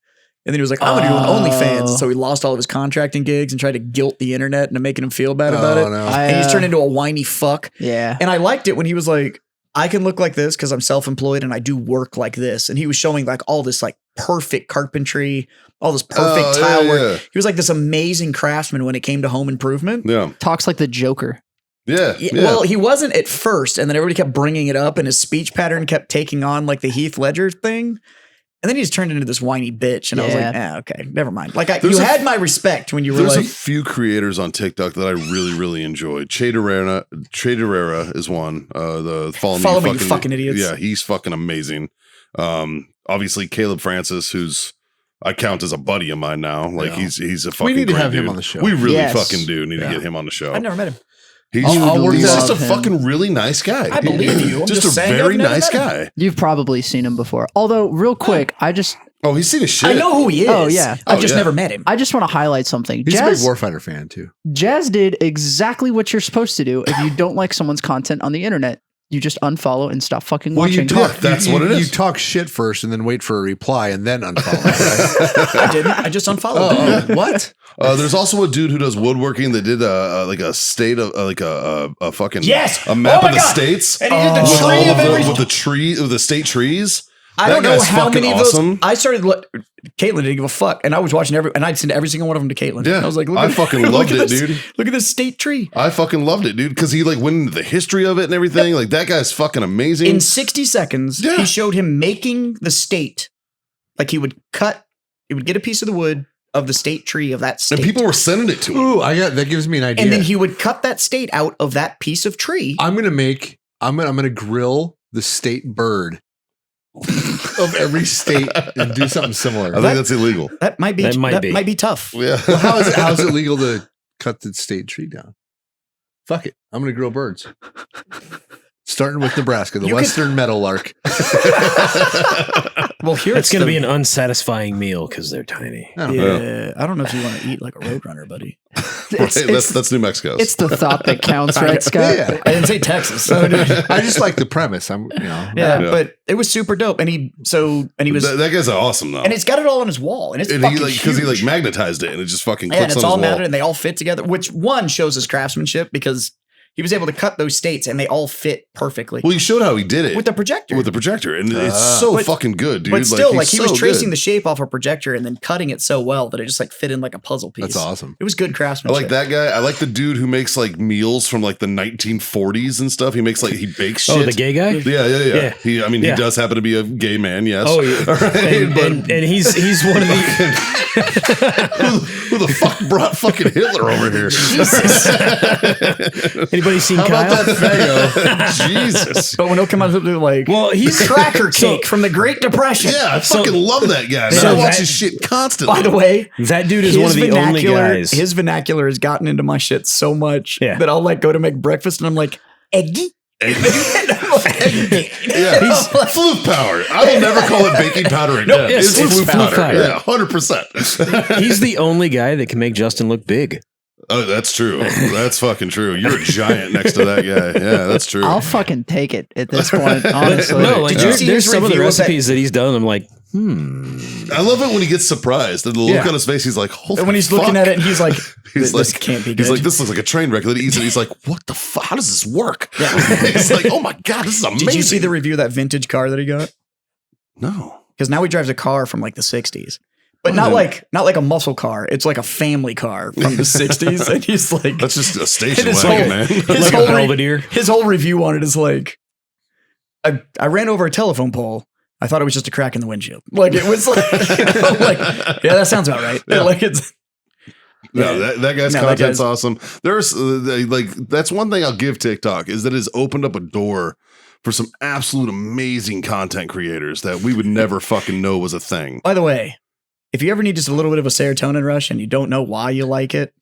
And then he was like, I'm going to do an Oh. OnlyFans. So he lost all of his contracting gigs and tried to guilt the internet into making him feel bad about it. No. And he's turned into a whiny fuck. Yeah. And I liked it when he was like, I can look like this because I'm self-employed and I do work like this. And he was showing like all this like perfect carpentry, all this perfect Oh, tile yeah, work. yeah. He was like this amazing craftsman when it came to home improvement. Yeah. Talks like the Joker. Yeah. Yeah, Yeah. Well, he wasn't at first, and then everybody kept bringing it up, and his speech pattern kept taking on like the Heath Ledger thing. And then he just turned into this whiny bitch, and I was like, Yeah. okay, never mind. Like, There's you a- had my respect when you were There's like, a few creators on TikTok that I really, really enjoyed. Che Durera is one. The Follow Me, You Fucking Idiots. Yeah, he's fucking amazing. Obviously Caleb Francis, who's I count as a buddy of mine now. Like Yeah. he's a fucking need to great have him dude. on the show. We really Yes. fucking do need Yeah. to get him on the show. I've never met him. He's, I'll work he's that just a out. fucking really nice guy. I believe you. I'm just just a saying very I've never nice met him. guy. You've probably seen him before. Although, real quick, Oh, he's seen his shit. I know who he is. Oh, yeah. I've just yeah. never met him. I just want to highlight something. He's a big Jazz, Warfighter fan too. Jazz did exactly what you're supposed to do if you don't like someone's content on the internet. You just unfollow and stop fucking watching. That's what it is. You talk shit first and then wait for a reply and then unfollow. Right? I didn't. I just unfollowed him. Oh, what? There's also a dude who does woodworking that did like a state of like a fucking Yes! a map Oh my of the God! states And he did the with tree all of of every- with the tree with the state trees. I That don't know guy's how fucking many of awesome. those. I started. Caitlin didn't give a fuck, and I was watching and I'd send every single one of them to Caitlin. Yeah, I was like, look I at, fucking look loved at it, this, dude. Look at this state tree. I fucking loved it, dude, because he like went into the history of it and everything. Like that guy's fucking amazing. In 60 seconds, Yeah. he showed him making the state. Like he would get a piece of the wood of the state tree of that state. And people were sending it to him. Ooh, that gives me an idea. And then he would cut that state out of that piece of tree. I'm gonna grill the state bird of every state and do something similar. I think that's illegal. That might be tough. Yeah. Well, how is it legal to cut the state tree down? Fuck it. I'm gonna grill birds. Starting with Nebraska, the Western meadowlark. Well, here It's going to be an unsatisfying meal because they're tiny. I don't know if you want to eat like a roadrunner, buddy. That's New Mexico. It's the thought that counts, right, Scott? Yeah. I didn't say Texas. I just like the premise. But it was super dope, and he was that guy's awesome though. and it's got it all on his wall, and it's and fucking because he huge. magnetized it and it just fucking Yeah, clicks and it's on all his wall. mounted, and they all fit together. Which one shows his craftsmanship because he was able to cut those states, and they all fit perfectly Well, he showed how he did it with the projector. and it's so But- fucking good, dude. But still, he's he was so tracing good. the shape off a projector and then cutting it so well that it just like fit in like a puzzle piece. That's awesome. It was good I craftsmanship. like that guy. I like the dude who makes like meals from like the 1940s and stuff. He makes like he bakes shit. Oh, the gay guy? Yeah. He Yeah. does happen to be a gay man. Yes. Oh, yeah. All right, but and he's one of the. who the fuck brought fucking Hitler over here? Anybody seen How Kyle? about that Fago? Jesus. But when he'll come out with like, Well, he's cracker cake from the Great Depression. Yeah, I fucking love that guy. Man. So I watch that- his shit constantly. By the way, that dude is one of the only guys. His vernacular has gotten into my shit so much Yeah. that I'll like go to make breakfast and I'm like, eggy. Yeah, he's floof powder. I will never call it baking powder again. yes, it's it's floof floof powder. powder. Yeah, 100%. He's the only guy that can make Justin look big. Oh, that's true. That's fucking true. You're a giant next to that guy. Yeah, that's true. I'll fucking take it at this point, honestly. No, like Did you see there's his some of the review of that- recipes that he's done. I'm like, I love it when he gets surprised and the look Yeah. on his face. He's like, "Holy And when he's fuck." looking at it, he's like, He's this like, can't be good. He's like, this looks like a train wreck. Then he eats it. He's like, what the fuck? How does this work? Yeah. He's like, oh my God, this is amazing. Did you see the review of that vintage car that he got? No. Because now he drives a car from like the 60s. But not like a muscle car. It's like a family car from the 60s. And he's like, That's just a station his wagon, whole- man. his like whole a Belvedere. his whole review on it is like, I ran over a telephone pole. I thought it was just a crack in the windshield. Like it was like, yeah, that sounds about right. Yeah. Like it's No, that guy's No, that content's guy's- awesome. There's like that's one thing I'll give TikTok is that it's opened up a door for some absolute amazing content creators that we would never fucking know was a thing. By the way, if you ever need just a little bit of a serotonin rush and you don't know why you like it,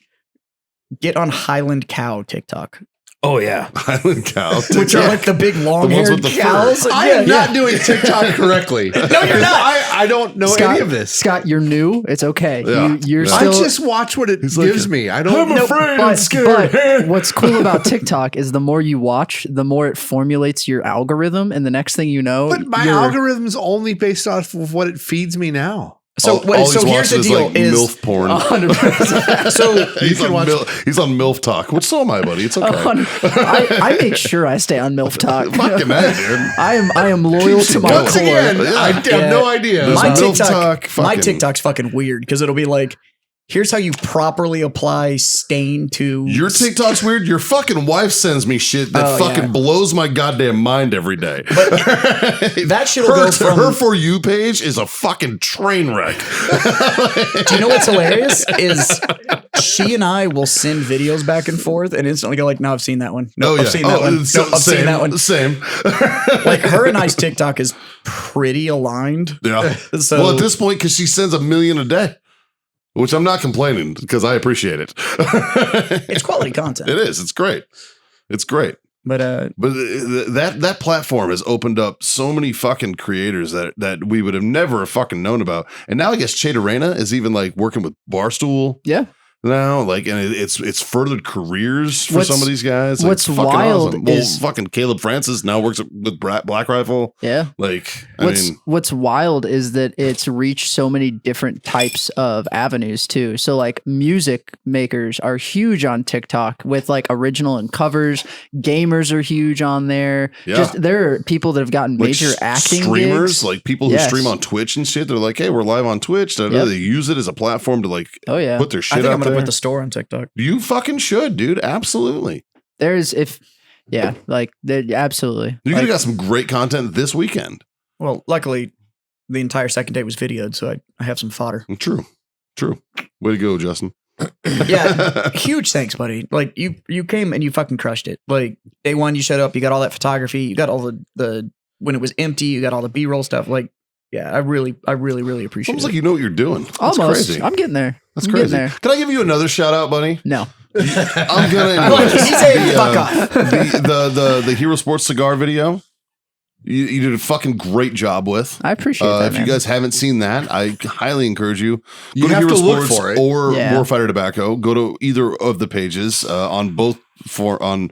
get on Highland Cow TikTok, oh yeah, Island Cow, which are like the big long ones haired with the fur. cows. I am not doing TikTok correctly. No, you're not. I don't know Scott, any of this. Scott, you're new. It's okay. Yeah. You're Yeah. still. I just watch what it like, gives me. I don't. I'm afraid but, and scared. but what's cool about TikTok is the more you watch, the more it formulates your algorithm, and the next thing you know, But my you're- algorithm's only based off of what it feeds me now. So, All so he's here's the watching deal: is is like MILF porn. 100%. so he's, can on watch- he's on MILF Talk, which so am I, buddy. It's okay. I make sure I stay on MILF Talk. Fucking that, dude. I am loyal to my Once core. again, Yeah. I have Yeah. no idea. There's my MILF TikTok, Talk my fucking- TikTok's fucking weird because it'll be like, here's how you properly apply stain to Your TikTok's weird. Your fucking wife sends me shit that Oh, fucking yeah. blows my goddamn mind every day. That shit'll her, go from- her For You page is a fucking train wreck. Do you know what's hilarious? Is she and I will send videos back and forth and instantly go like, no, I've seen that one. No, I've seen that one. No, I've seen that one. Same. Like her and I's TikTok is pretty aligned. Yeah. So Well, at this point, because she sends 1 million a day, which I'm not complaining because I appreciate it. it's quality content. It is. It's great. It's great. But But that platform has opened up so many fucking creators that we would have never fucking known about. And now I guess Che Arena is even like working with Barstool Yeah. now. Like, and it's furthered careers for What's- some of these guys. Like, what's it's fucking wild awesome. Well, is- fucking Caleb Francis now works with Black Rifle. Yeah. Like, What's wild is that it's reached so many different types of avenues too. So like music makers are huge on TikTok with like original and covers. Gamers are huge on there. Yeah. Just there are people that have gotten like major acting streamers, gigs. like people who Yes. stream on Twitch and shit. They're like, hey, we're live on Twitch. Yep. They use it as a platform to like Oh yeah. put their I shit think out I'm gonna there. put the store on TikTok. You fucking should, dude. Absolutely. There's like absolutely. You could Like, have got some great content this weekend. Well, luckily the entire second day was videoed, so I have some fodder. True. Way to go, Justin. Yeah, huge thanks, buddy. Like you came and you fucking crushed it. Like day one, you showed up. You got all that photography. You got all the when it was empty. You got all the B-roll stuff. Like, yeah, I really appreciate Almost it. like you know what you're doing. That's Almost. crazy. I'm getting there. That's I'm crazy. getting there. Can I give you another shout out, buddy? No. I'm gonna. Like, he's saying fuck off. The Hero Sports cigar video. You did a fucking great job with. I appreciate that, If man. you guys haven't seen that, I highly encourage you. You Go to have Hero to look Sports for it. or Yeah. Warfighter Tobacco. Go to either of the pages on both on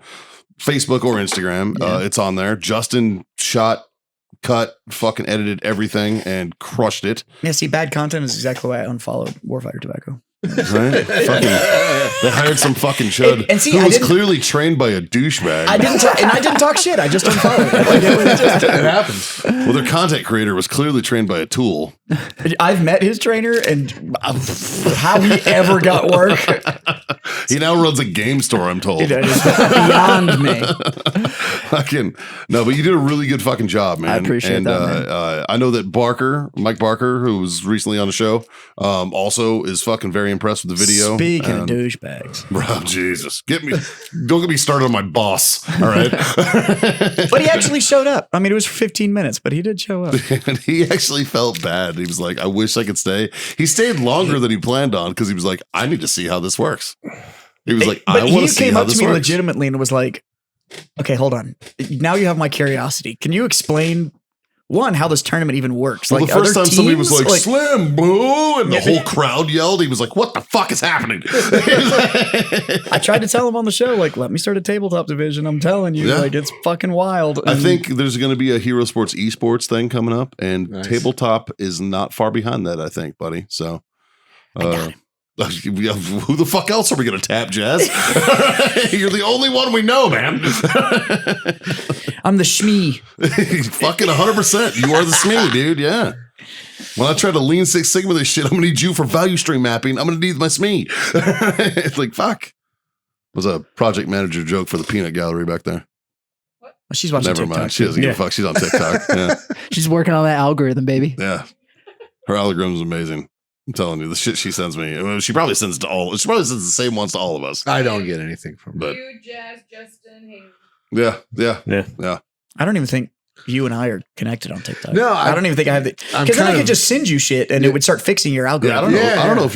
Facebook or Instagram. It's on there. Justin shot, cut, fucking edited everything and crushed it. Yeah, see, bad content is exactly why I unfollowed Warfighter Tobacco. Right? They hired some fucking chud And see, who I was didn't- clearly trained by a douchebag. I didn't talk shit. I just unfollowed. Like, It happens. Well, their content creator was clearly trained by a tool. I've met his trainer, and how he ever got work He now runs a game store, I'm told. is beyond me. Fucking no, but you did a really good fucking job, man. I appreciate and, that, man. I know that Mike Barker, who was recently on the show, also is fucking very impressed with the video. Speaking of And- douchebags, Bro, Jesus, don't get me started on my boss. All right, but he actually showed up. I mean, it was for 15 minutes, but he did show up. and he actually felt bad. He was like, "I wish I could stay." He stayed longer than he planned on because he was like, "I need to see how this works." He was like, But "I want he to see came how up to this me works." legitimately and was like, "Okay, hold on. Now you have my curiosity. Can you explain how this tournament even works? Well, like the first other time somebody was teams? like, "Slim, boo," and the Yeah. whole crowd yelled, he was like, "What the fuck is happening?" I tried to tell him on the show, like, let me start a tabletop division. I'm telling you, Yeah. like, it's fucking wild. I And think there's going to be a Hero Sports esports thing coming up, and Nice. tabletop is not far behind that, I think, buddy. So, who the fuck else are we going to tap, Jazz? You're the only one we know, man. I'm the Shmee. Fucking 100%. You are the SME, dude. Yeah. When I try to lean Six Sigma this shit, I'm going to need you for value stream mapping. I'm going to need my SME. It's like, fuck. It was a project manager joke for the peanut gallery back there. She's watching Never TikTok. mind. She doesn't give a fuck. She's on TikTok. Yeah. She's working on that algorithm, baby. Yeah. Her algorithm is amazing. I'm telling you, the shit she sends me. I mean, she probably sends the same ones to all of us. I don't get anything from it. But You, Jazz, Justin, Hayden. yeah. I don't even think you and I are connected on TikTok. No, I don't even think I have the. I'm Because then I kind could of- just send you shit and it would start fixing your Yeah, I algorithm. don't know. Yeah, I don't yeah. know if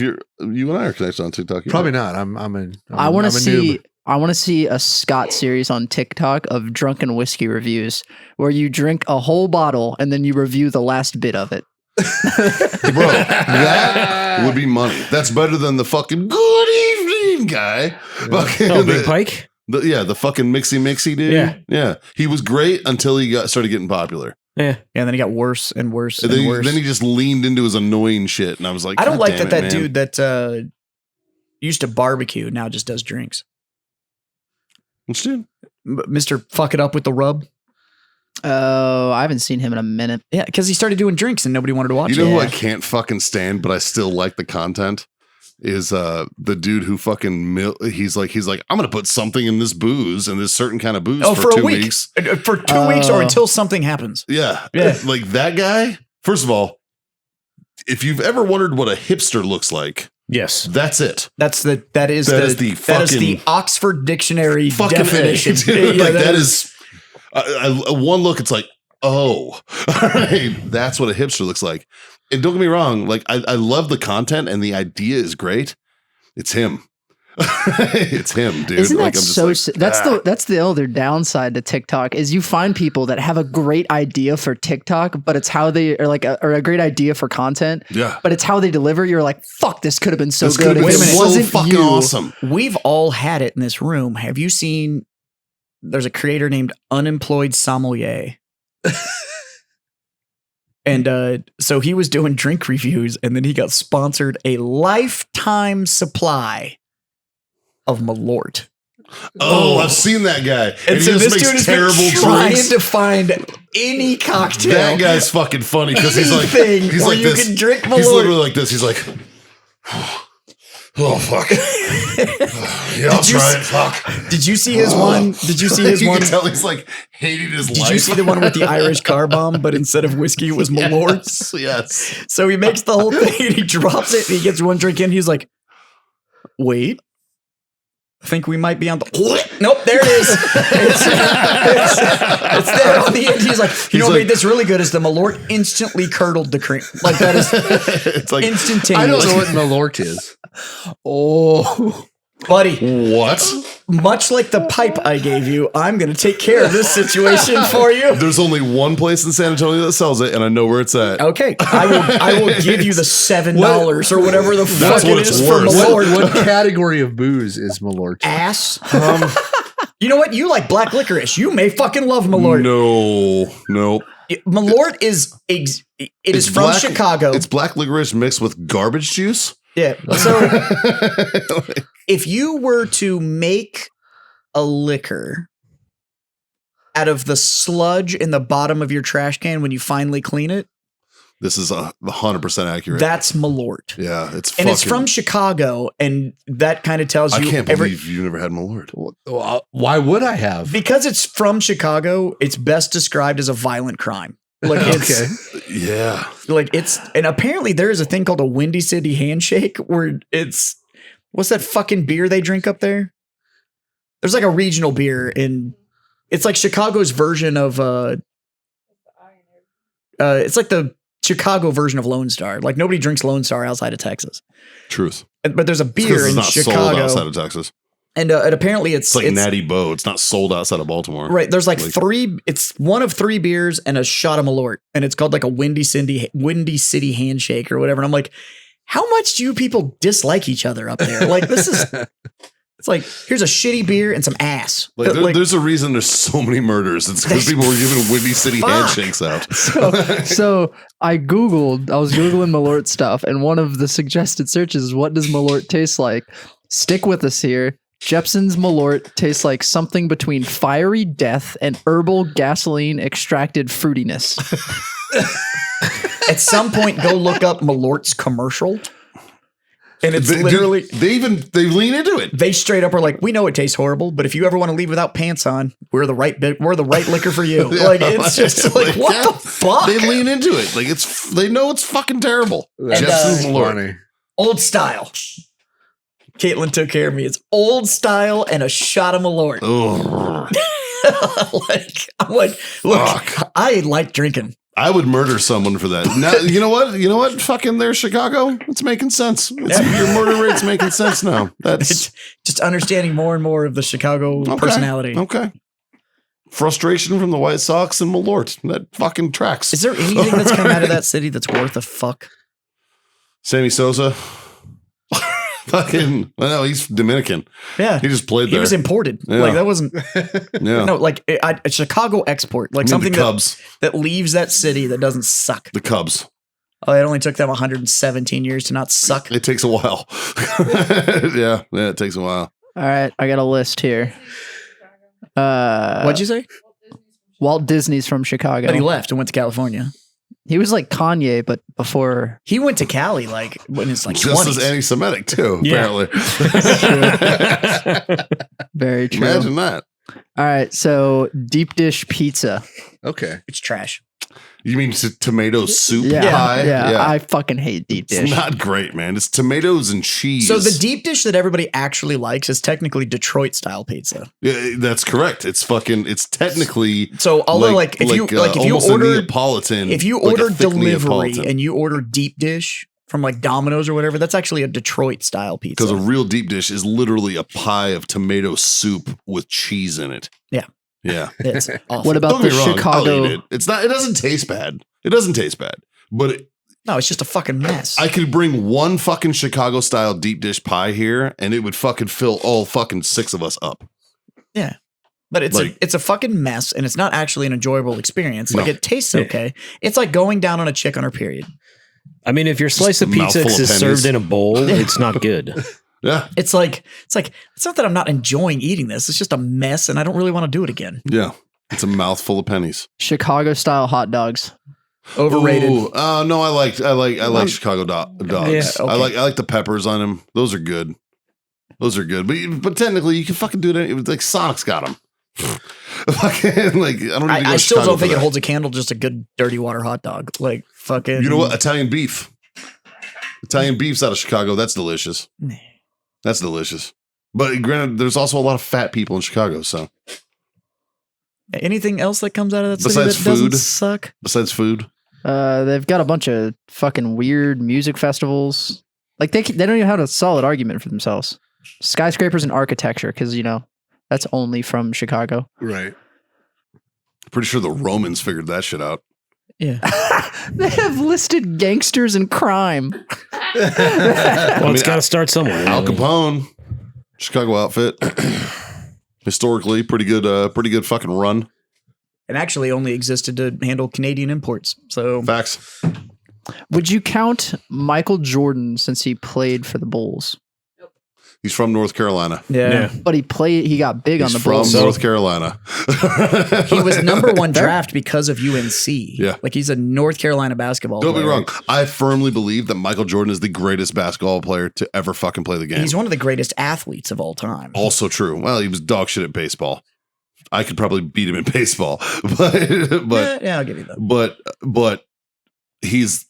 you and I are connected on TikTok. either. Probably not. I'm I want I'm to a see. noob. I want to see a Scott series on TikTok of drunken whiskey reviews, where you drink a whole bottle and then you review the last bit of it. Bro, that would be money. That's better than the fucking good evening guy. Fucking Oh, Big Pike? the fucking mixy dude. Yeah. He was great until he started getting popular. Yeah. And then it got worse and worse And and then, worse. then he just leaned into his annoying shit, and I was like, I don't "God like damn that it, man." dude that used to barbecue now just does drinks. Which dude? Mr. Fuck It Up with the Rub. Oh, I haven't seen him in a minute. Yeah, because he started doing drinks and nobody wanted to watch You know it. who I can't fucking stand, but I still like the content. Is the dude who fucking he's like I'm gonna put something in this booze and this certain kind of booze for for 2 a week. weeks. For 2 weeks or until something happens. Yeah. Yeah. Like that guy. First of all, if you've ever wondered what a hipster looks like, Yes. that's it. That is the That is the fucking- Oxford Dictionary Fucking definition. dude. Yeah, Like that is one look. It's like, oh, all right, that's what a hipster looks like. And don't get me wrong, like I love the content and the idea is great. It's him. It's him, dude. Isn't Like, that I'm just so? like, That's the other downside to TikTok is you find people that have a great idea for TikTok, but it's how they are like or a great idea for content, yeah. but it's how they deliver. You're like, fuck, this could have been so This good could've if been it so wasn't fucking you. awesome. We've all had it in this room. Have you seen? There's a creator named Unemployed Sommelier. And so he was doing drink reviews and then he got sponsored a lifetime supply of malort. Oh, I've seen that guy. And so he this just dude makes has been terrible trying drinks. to find any cocktail. That guy's fucking funny because he's Anything like where you this. can drink He's malort. literally like this. He's like, oh fuck. Yeah, I'll Did you try s- it. Fuck. Did you see his one? Did you see his You one? can tell he's like hating his life. Did you see the one with the Irish car bomb, but instead of whiskey, it was malort? Yes. So he makes the whole thing and he drops it and he gets one drink in. He's like, wait. I think we might be on the. Nope, there it is. It's there on the end. He's like, you know what made this really good is the malort instantly curdled the cream. Like that is It's like, instantaneous. I don't know what malort is. Oh, buddy. what? Much like the pipe I gave you, I'm going to take care of this situation for you. There's only one place in San Antonio that sells it, and I know where it's at. Okay, I will give you the $7 or whatever the fuck what it it's is for worth. malort. What category of booze is malort? Ass. You know what? You like black licorice. You may fucking love malort. No. Malort is it is from black, Chicago. It's black licorice mixed with garbage juice. Yeah. So if you were to make a liquor out of the sludge in the bottom of your trash can when you finally clean it, This is 100% accurate. that's malort. Yeah, it's And it's from Chicago, and that kind of tells you I can't believe you never had malort. Why would I have? because it's from Chicago, it's best described as a violent crime. Like it's Yeah. like it's and apparently there is a thing called a Windy City handshake where it's what's that fucking beer they drink up there? There's like a regional beer and it's like Chicago's version of it's like the Chicago version of Lone Star. Like nobody drinks Lone Star outside of Texas. Truth. But there's a It's 'cause beer it's in not sold Chicago outside of Texas. and apparently It's like Natty Boh. It's not sold outside of Baltimore. right. There's like it's one of 3 beers and a shot of malort and it's called like a Windy City handshake or whatever. And I'm like, how much do you people dislike each other up there? Like this is it's like here's a shitty beer and some ass. Like, there's a reason there's so many murders. It's because people were giving Windy City handshakes out. So I was Googling malort stuff, and one of the suggested searches is what does malort taste like? Stick with us here. Jepson's malort tastes like something between fiery death and herbal gasoline extracted fruitiness. At some point, go look up Malort's commercial. And it's They literally lean into it. they straight up are like, we know it tastes horrible, but if you ever want to leave without pants on, we're the right liquor for you. Yeah, like it's just like what yeah. the fuck? They lean into it. Like they know it's fucking terrible. Jepson's Malort. Funny. Old style. Caitlin took care of me. It's old style and a shot of Malort. Ugh. I'm like, look, Fuck. I like drinking. I would murder someone for that. Now, you know what? Fucking there, Chicago. It's making sense. Your murder rate's making sense now. That's It's just understanding more and more of the Chicago personality. Okay. Frustration from the White Sox and Malort. That fucking tracks. Is there anything that's come out of that city that's worth a fuck? Sammy Sosa? Fucking, no, he's Dominican. Yeah. He just played He there. was imported. Yeah. Like that wasn't Yeah. no like a Chicago export, like I mean, something the Cubs. that leaves that city that doesn't suck. The Cubs. Oh, it only took them 117 years to not suck. It takes a while. yeah, it takes a while. All right, I got a list here. What'd you say? Walt Disney's from Chicago. But he left and went to California. He was like Kanye, but before. He went to Cali like when it's like Just 20s. as anti-Semitic too, Yeah. apparently. Very true. Imagine that. All right, so deep dish pizza. Okay. It's trash. You mean tomato soup Yeah, pie? yeah, I fucking hate deep It's dish. not great, man. It's tomatoes and cheese. So the deep dish that everybody actually likes is technically Detroit style pizza. Yeah, that's correct. It's technically So although like if you almost order a Neapolitan, if you like a order thick delivery Neapolitan. and you order deep dish from like Domino's or whatever, that's actually a Detroit style pizza. Because a real deep dish is literally a pie of tomato soup with cheese in it. Yeah. Yeah. It's awful. What about Don't the get me wrong, I'll Chicago? eat it. It's not. It doesn't taste bad. It doesn't taste bad. But No, it's just a fucking mess. I could bring one fucking Chicago style deep dish pie here, and it would fucking fill all fucking 6 of us up. Yeah. But it's a fucking mess and it's not actually an enjoyable experience. Like No. it tastes okay. It's like going down on a chick on her period. I mean, if your slice a of pizza mouthful of is pennies. served in a bowl, it's not good. Yeah. It's not that I'm not enjoying eating this. It's just a mess and I don't really want to do it again. Yeah. It's a mouthful of pennies. Chicago style hot dogs. Overrated. Ooh, no, I like Chicago dogs. Yeah, okay. I like the peppers on them. Those are good. But technically, you can fucking do it. Like Sonic's got them. Fucking like I don't. Need to go I to still Chicago don't for think it that. holds a candle just a good dirty water hot dog. Like fucking You know what? Italian beef. Italian beef's out of Chicago. That's delicious. That's delicious. But granted, there's also a lot of fat people in Chicago. So Anything else that comes out of that city Besides that doesn't food? suck? besides food, They've got a bunch of fucking weird music festivals. Like they don't even have a solid argument for themselves. Skyscrapers and architecture, because that's only from Chicago. Right. pretty sure the Romans figured that shit out. Yeah. They have listed gangsters and crime. Well, it's got to start somewhere. Al Capone, Chicago outfit. Historically, pretty good fucking run. It actually only existed to handle Canadian imports. So Facts. Would you count Michael Jordan since he played for the Bulls? He's from North Carolina. yeah. But he got big He's on the from Bulls. North Carolina. He was number one draft because of UNC. Yeah. Like he's a North Carolina basketball Don't be player. wrong. I firmly believe that Michael Jordan is the greatest basketball player to ever fucking play the game. He's one of the greatest athletes of all time. Also true. Well, he was dog shit at baseball. I could probably beat him in baseball, but yeah, I'll give you that. but he's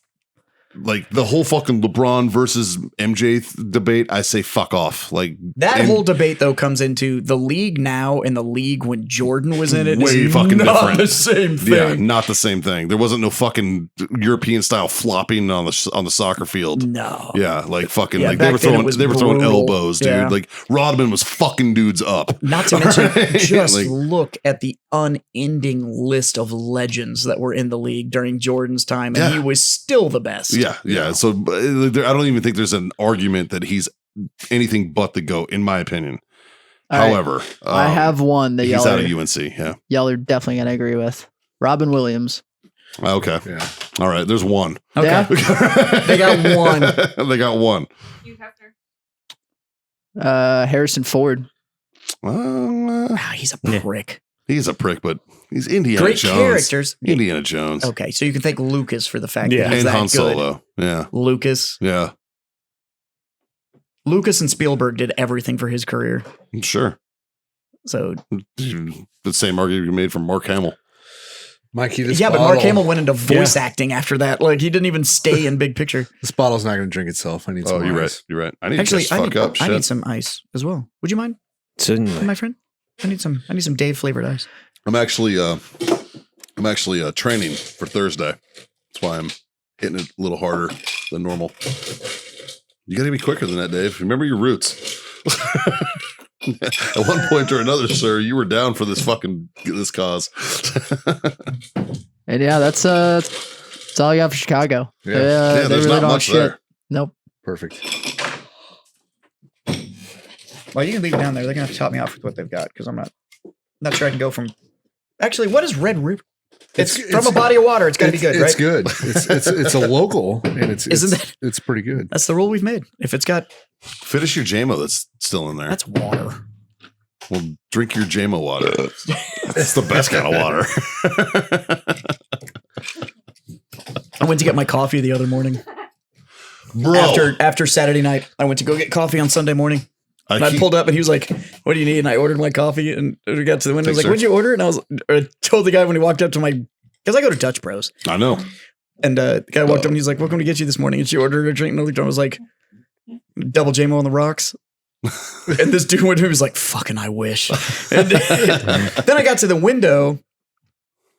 like the whole fucking LeBron versus MJ debate. I say fuck off. Like That whole debate though comes into the league now and the league when Jordan was in it. Way is fucking not different. the same thing. Yeah, not the same thing. There wasn't no fucking European style flopping on the soccer field. No. Yeah, like fucking Yeah, like they back then it were was throwing brutal. elbows, dude. Yeah. Like Rodman was fucking dudes up. Not to mention, Right? just Like- look at the unending list of legends that were in the league during Jordan's time, and Yeah. he was still the best. Yeah. So I don't even think there's an argument that he's anything but the GOAT, in my opinion. All right. However, I have one that he's y'all out are, of UNC. Yeah. y'all are definitely going to agree with. Robin Williams. Okay. Yeah. All right. There's one. Okay. Yeah. They got one. They got one. Harrison Ford. Well, Wow, he's a Yeah. prick. he's a prick, but he's Indiana Great Jones. characters. Indiana Jones. Okay, so you can thank Lucas for the fact Yeah. that he's And that Han good. Solo. Yeah. Lucas. Yeah. Lucas and Spielberg did everything for his career. I'm sure. So The same argument you made from Mark Hamill. Mikey, this yeah, but Mark bottle- Hamill went into voice acting after that. Like he didn't even stay in big picture. This bottle's not going to drink itself. I need some Oh, you're ice. right. You're right. I need Actually, to just fuck up. I Shit. need some ice as well. Would you mind, Certainly. my friend? I need some Dave flavored ice. I'm actually training for Thursday. That's why I'm hitting it a little harder than normal. You got to be quicker than that, Dave. Remember your roots. At one point or another, sir, you were down for this cause. And yeah, that's all I got for Chicago. Yeah. They there's really not don't much shit. there. Nope. Perfect. Well, you can leave it down there. They're gonna have to top me off with what they've got because I'm not sure I can go from. Actually, what is Red River? It's from a body of water. It's got to be good, It's right? good. It's a local, and Isn't it's pretty good. That's the rule we've made. If it's got, Finish your JMO that's still in there. that's water. Well, drink your JMO water. It's the best kind of water. I went to get my coffee the other morning. Bro, After Saturday night, I went to go get coffee on Sunday morning. And I keep- pulled up and he was like, "What do you need?" And I ordered my coffee and we got to the window. I was Thanks, like, "What'd you order?" And I told the guy when he walked up to my, because I go to Dutch Bros. I know. And the guy walked up and he's like, "What can we get you this morning?" And she ordered a drink. And I was like, "Double JMO on the rocks." And this dude went to him, he was like, "Fucking I wish." And then I got to the window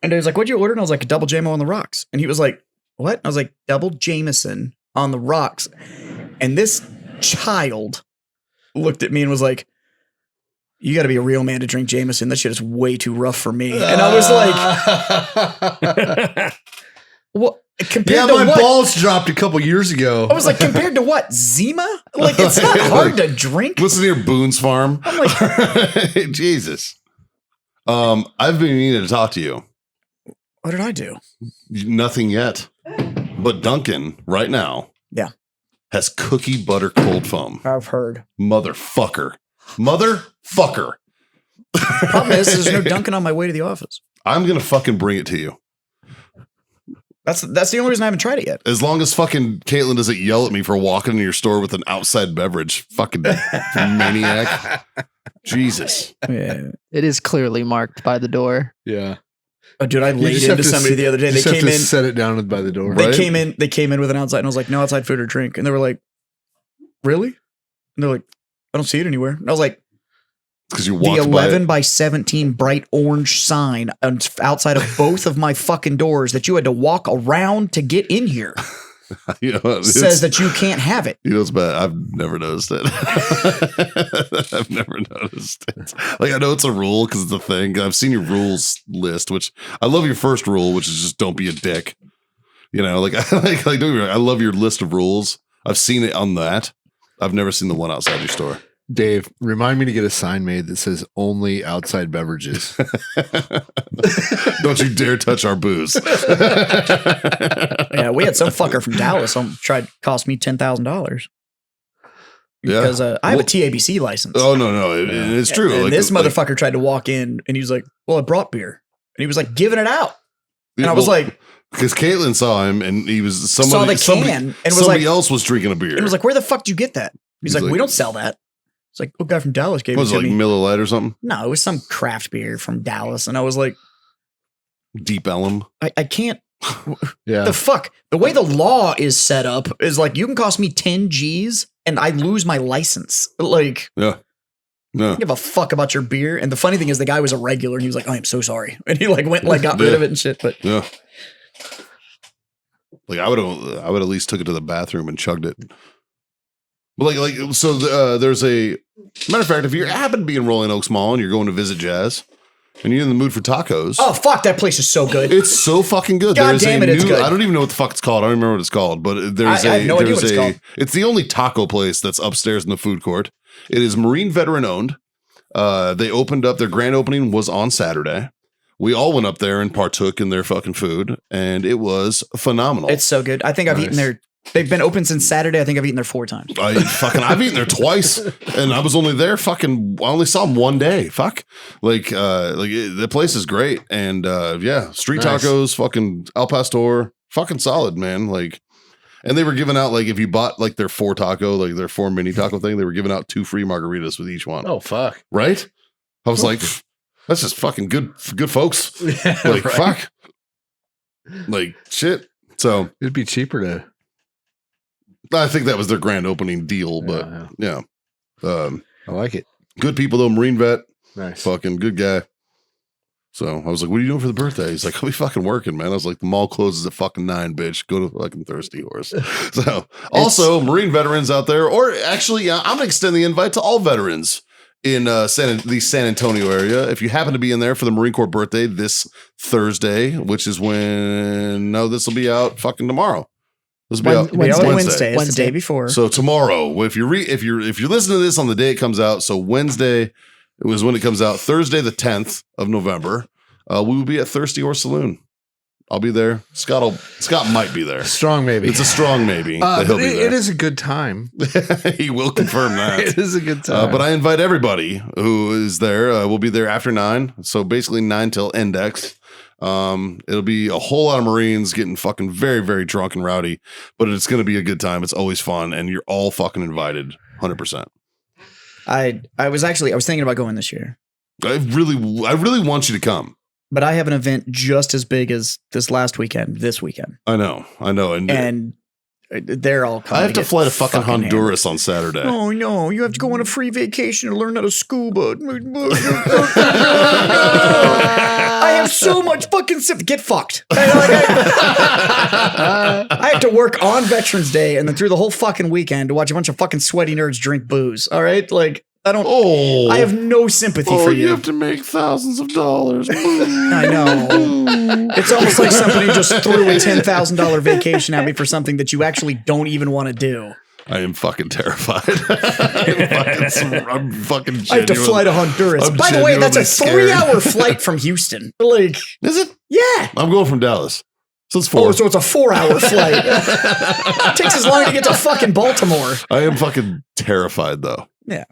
and he was like, "What'd you order?" And I was like, "Double JMO on the rocks." And he was like, "What?" And I was like, "Double Jameson on the rocks." And this child looked at me and was like, "You got to be a real man to drink Jameson. That shit is way too rough for me." And I was like, "What? Compared to my what?" balls dropped a couple years ago. I was like, "Compared to what? Zima? Like, it's not hard to drink." Listen to your Boone's Farm. I'm like, Jesus. I've been meaning to talk to you. "What did I do?" Nothing yet. But Duncan, right now, Yeah. has cookie butter cold foam. I've heard. Motherfucker. Problem is, there's no Dunkin' on my way to the office. I'm going to fucking bring it to you. That's the only reason I haven't tried it yet. As long as fucking Caitlin doesn't yell at me for walking into your store with an outside beverage. Fucking maniac. Jesus. Yeah. It is clearly marked by the door. Yeah. Oh, dude, I You laid just have into to somebody the other day. They just have came to in. set it down by the door. They Right? came in with an outside, and I was like, "No outside food or drink." And they were like, "Really?" And they're like, I don't see it anywhere. And I was like, Because you the walked 11 by 17 bright orange sign outside of both of my fucking doors that you had to walk around to get in here You know, says that you can't have it. You know, it's bad. I've never noticed it. I've never noticed it. Like, I know it's a rule because it's a thing. I've seen your rules list, which I love your first rule, which is just don't be a dick. You know, like don't get me wrong, I love your list of rules. I've seen it on that. I've never seen the one outside your store. Dave, remind me to get a sign made that says only outside beverages. Don't you dare touch our booze. Yeah, we had some fucker from Dallas tried to cost me $10,000 because I have a TABC license. Oh, no. It's true. And like, this motherfucker tried to walk in and he was like, well, I brought beer. And he was like, giving it out. And I was like, because Caitlin saw him and he was saw the can and was somebody like, else was drinking a beer. and was like, where the fuck did you get that? He's like, we don't sell that. It's like, a guy from Dallas gave it was to it like me. Miller Lite or something? No, it was some craft beer from Dallas. And I was like, Deep Ellum. I can't. Yeah. The fuck? The way the law is set up is like, you can cost me 10 G's and I lose my license. Like, Yeah. No. I don't give a fuck about your beer. And the funny thing is the guy was a regular and he was like, I am so sorry. And he like went and like got rid of it and shit. But Yeah. Like I would at least took it to the bathroom and chugged it. But so there's a matter of fact, if you happen to be in Rolling Oaks Mall and you're going to visit Jazz and you're in the mood for tacos, oh fuck, that place is so good. it's so fucking good. God damn it, it's good. I don't even know what the fuck it's called. I don't remember what it's called, but there's I have no idea what it's called. It's the only taco place that's upstairs in the food court. It is Marine veteran owned. They opened up, their grand opening was on Saturday. We all went up there and partook in their fucking food, and it was phenomenal. It's so good. I think I've eaten there. They've been open since Saturday. I think I've eaten there 4 times. I've eaten there twice, and I was only there I only saw them one day. The place is great, and street tacos, fucking al pastor, fucking solid, man. Like, and they were giving out if you bought their 4 taco, their 4 mini taco thing, they were giving out 2 free margaritas with each one. Oh fuck! Right? I was like, that's just fucking good folks. Yeah, right. Fuck, shit. So it'd be cheaper to. I think that was their grand opening deal, but yeah. I like it. Good people though, Marine vet. Nice. Fucking good guy. So I was like, what are you doing for the birthday? He's like, I'll be fucking working, man. I was like, the mall closes at fucking 9, bitch. Go to fucking Thirsty Horse. So also Marine veterans out there, or actually, I'm going to extend the invite to all veterans in the San Antonio area. If you happen to be in there for the Marine Corps birthday this Thursday, which is this will be out fucking tomorrow. This will be out Wednesday. It's the day before. So tomorrow, if you're listening to this on the day it comes out, so Wednesday it was when it comes out. Thursday the 10th of November, we will be at Thirsty Horse Saloon. I'll be there. Scott might be there. Strong maybe. It's a strong maybe. That he'll be there. It is a good time. He will confirm that. It is a good time. But I invite everybody who is there. We'll be there after 9. So basically 9 till index. It'll be a whole lot of Marines getting fucking very, very drunk and rowdy, but it's going to be a good time. It's always fun, and you're all fucking invited, 100%. I was thinking about going this year. I really want you to come. But I have an event just as big as this weekend. I know, and they're all coming. I have to fly to fucking Honduras on Saturday. Oh no, you have to go on a free vacation to learn how to scuba. I have so much fucking get fucked. I have to work on Veterans Day and then through the whole fucking weekend to watch a bunch of fucking sweaty nerds drink booze. All right, I don't. Oh, I have no sympathy for you. You have to make thousands of dollars. I know. It's almost like somebody just threw a $10,000 vacation at me for something that you actually don't even want to do. I am fucking terrified. I'm fucking genuine. I have to fly to Honduras. By the way, that's a 3-hour flight from Houston. Is it? Yeah. I'm going from Dallas. So it's 4. Oh, so it's a 4-hour flight. It takes as long to get to fucking Baltimore. I am fucking terrified though. Yeah.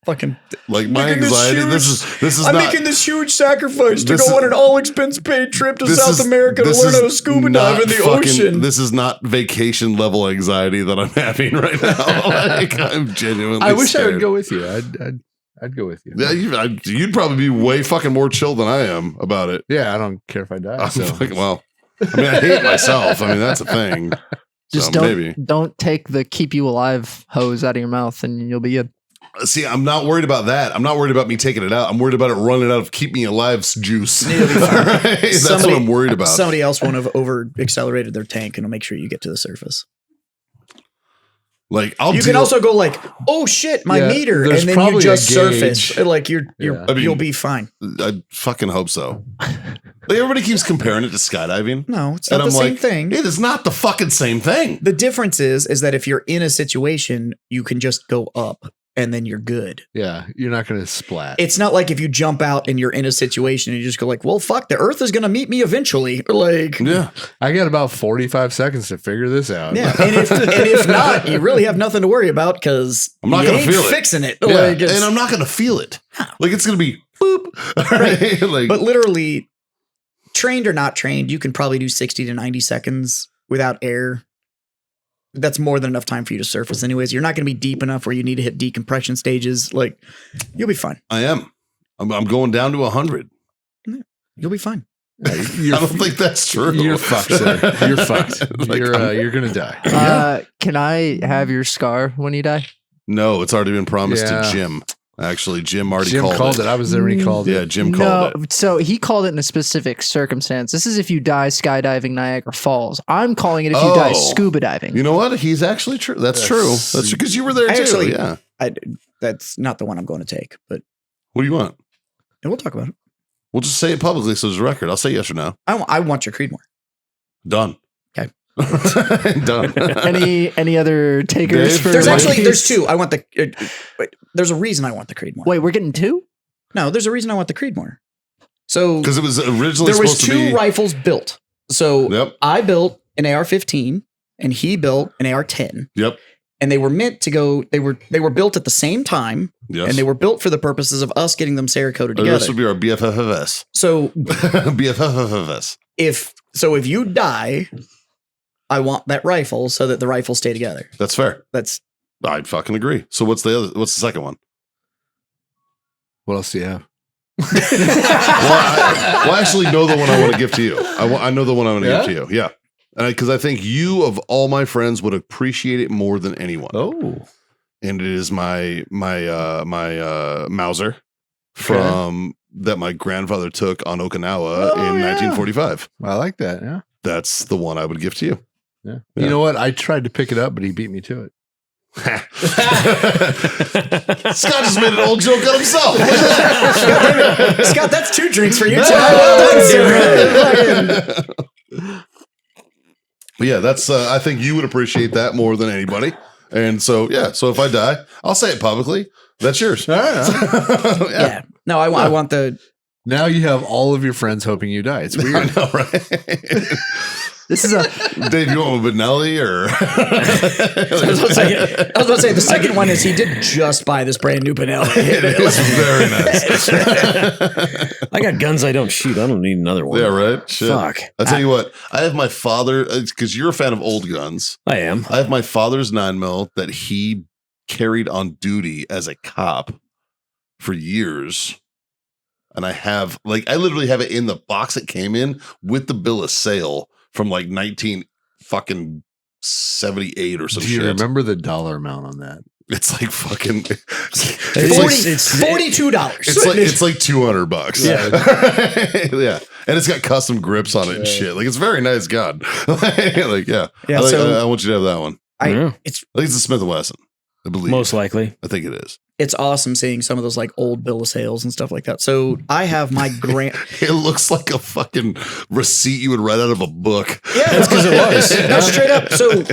Fucking my anxiety. This is. I'm making this huge sacrifice to go on an all-expense paid trip to South America to learn how to scuba dive in the ocean. This is not vacation level anxiety that I'm having right now. I'm genuinely. I wish scared. I would go with you. I'd go with you. Yeah, you'd probably be way fucking more chill than I am about it. Yeah, I don't care if I die. I hate myself. I mean, that's a thing. Just don't take the keep you alive hose out of your mouth, and you'll be good. See, I'm not worried about that. I'm not worried about me taking it out. I'm worried about it running out of keep me alive juice. It'll be fine. Right? That's what I'm worried about. Somebody else won't have over accelerated their tank and it'll make sure you get to the surface. Like You can also go like, oh shit, my meter, and there's then you probably just a surface. gauge. Like you're I mean, you'll be fine. I fucking hope so. Like everybody keeps comparing it to skydiving. No, it's not And the I'm same like, thing. it is not the fucking same thing. The difference is that if you're in a situation, you can just go up and then you're good. Yeah, you're not going to splat. It's not like if you jump out and you're in a situation and you just go like, well, fuck, the earth is going to meet me eventually. Like, Yeah. I got about 45 seconds to figure this out. yeah. And if not, you really have nothing to worry about because I'm not gonna feel it. fixing it. Yeah. Like, it's- And I'm not going to feel it. Like it's going to be boop. Right? Like, but literally, trained or not trained, you can probably do 60 to 90 seconds without air. That's more than enough time for you to surface anyways. You're not going to be deep enough where you need to hit decompression stages. Like, you'll be fine. I am. I'm going down to 100. You'll be fine. I don't think that's true. You're fucked, sir. You're fucked. Like, You're going to die. Can I have your scar when you die? No, it's already been promised Yeah. to Jim. Actually, Jim already Jim called it. I was there when he called Yeah, it. Jim called it. So he called it in a specific circumstance. This is if you die skydiving Niagara Falls. I'm calling it if you die Oh. scuba diving. You know what? He's actually true. That's true. That's because you were there I too. actually- Yeah. That's not the one I'm going to take, but What do you want? and we'll talk about it. We'll just say it publicly so there's a record. I'll say yes or no. I want your Creedmoor. Done. Okay. Done. Any other takers Dave? for There's two. I want the. Wait, there's a reason I want the Creedmoor. Wait, we're getting two? No, there's a reason I want the Creedmoor. So Because it was originally there was supposed to be. two rifles built. So Yep. I built an AR-15 and he built an AR-10, Yep. and they were meant to go. They were built at the same time, Yes. and they were built for the purposes of us getting them Cerakoted Oh, together. this would be our BFFFS. So BFFFS. if you die, I want that rifle so that the rifles stay together. That's fair. That's I fucking agree. So what's the second one? What else do you have? Well, I actually know the one I want to give to you. I know the one I want to give to you. Yeah. Because I think you of all my friends would appreciate it more than anyone. Oh. And it is my Mauser from that my grandfather took on Okinawa in 1945. I like that. Yeah. That's the one I would give to you. Yeah. Yeah. You know what? I tried to pick it up, but he beat me to it. Scott just made an old joke on himself. Scott. That's 2 drinks for you. But yeah, that's I think you would appreciate that more than anybody. And so yeah, so if I die, I'll say it publicly. That's yours. Yeah. No, I want the. Now you have all of your friends hoping you die. It's I weird. know, right? This is a Dave, you want with Benelli or? I was about to say the second one is he did just buy this brand new Benelli. It was very nice. I got guns I don't shoot. I don't need another one. Yeah, right. Shit. Fuck. I tell you what, I have my father because you're a fan of old guns. I am. I have my father's 9mm that he carried on duty as a cop for years. And I literally have it in the box it came in with the bill of sale from like 1978 or some Do you shit. remember the dollar amount on that? It's like fucking $42. it's like $200. Yeah. Yeah. And it's got custom grips on it and shit. Like it's a very nice gun. Like yeah. Yeah, I want you to have that one. Yeah. It's I think it's a Smith & Wesson. I believe. Most likely. I think it is. it's awesome seeing some of those like old bill of sales and stuff like that. So I have my It looks like a fucking receipt you would write out of a book. Yeah, that's because it was. No, straight up. So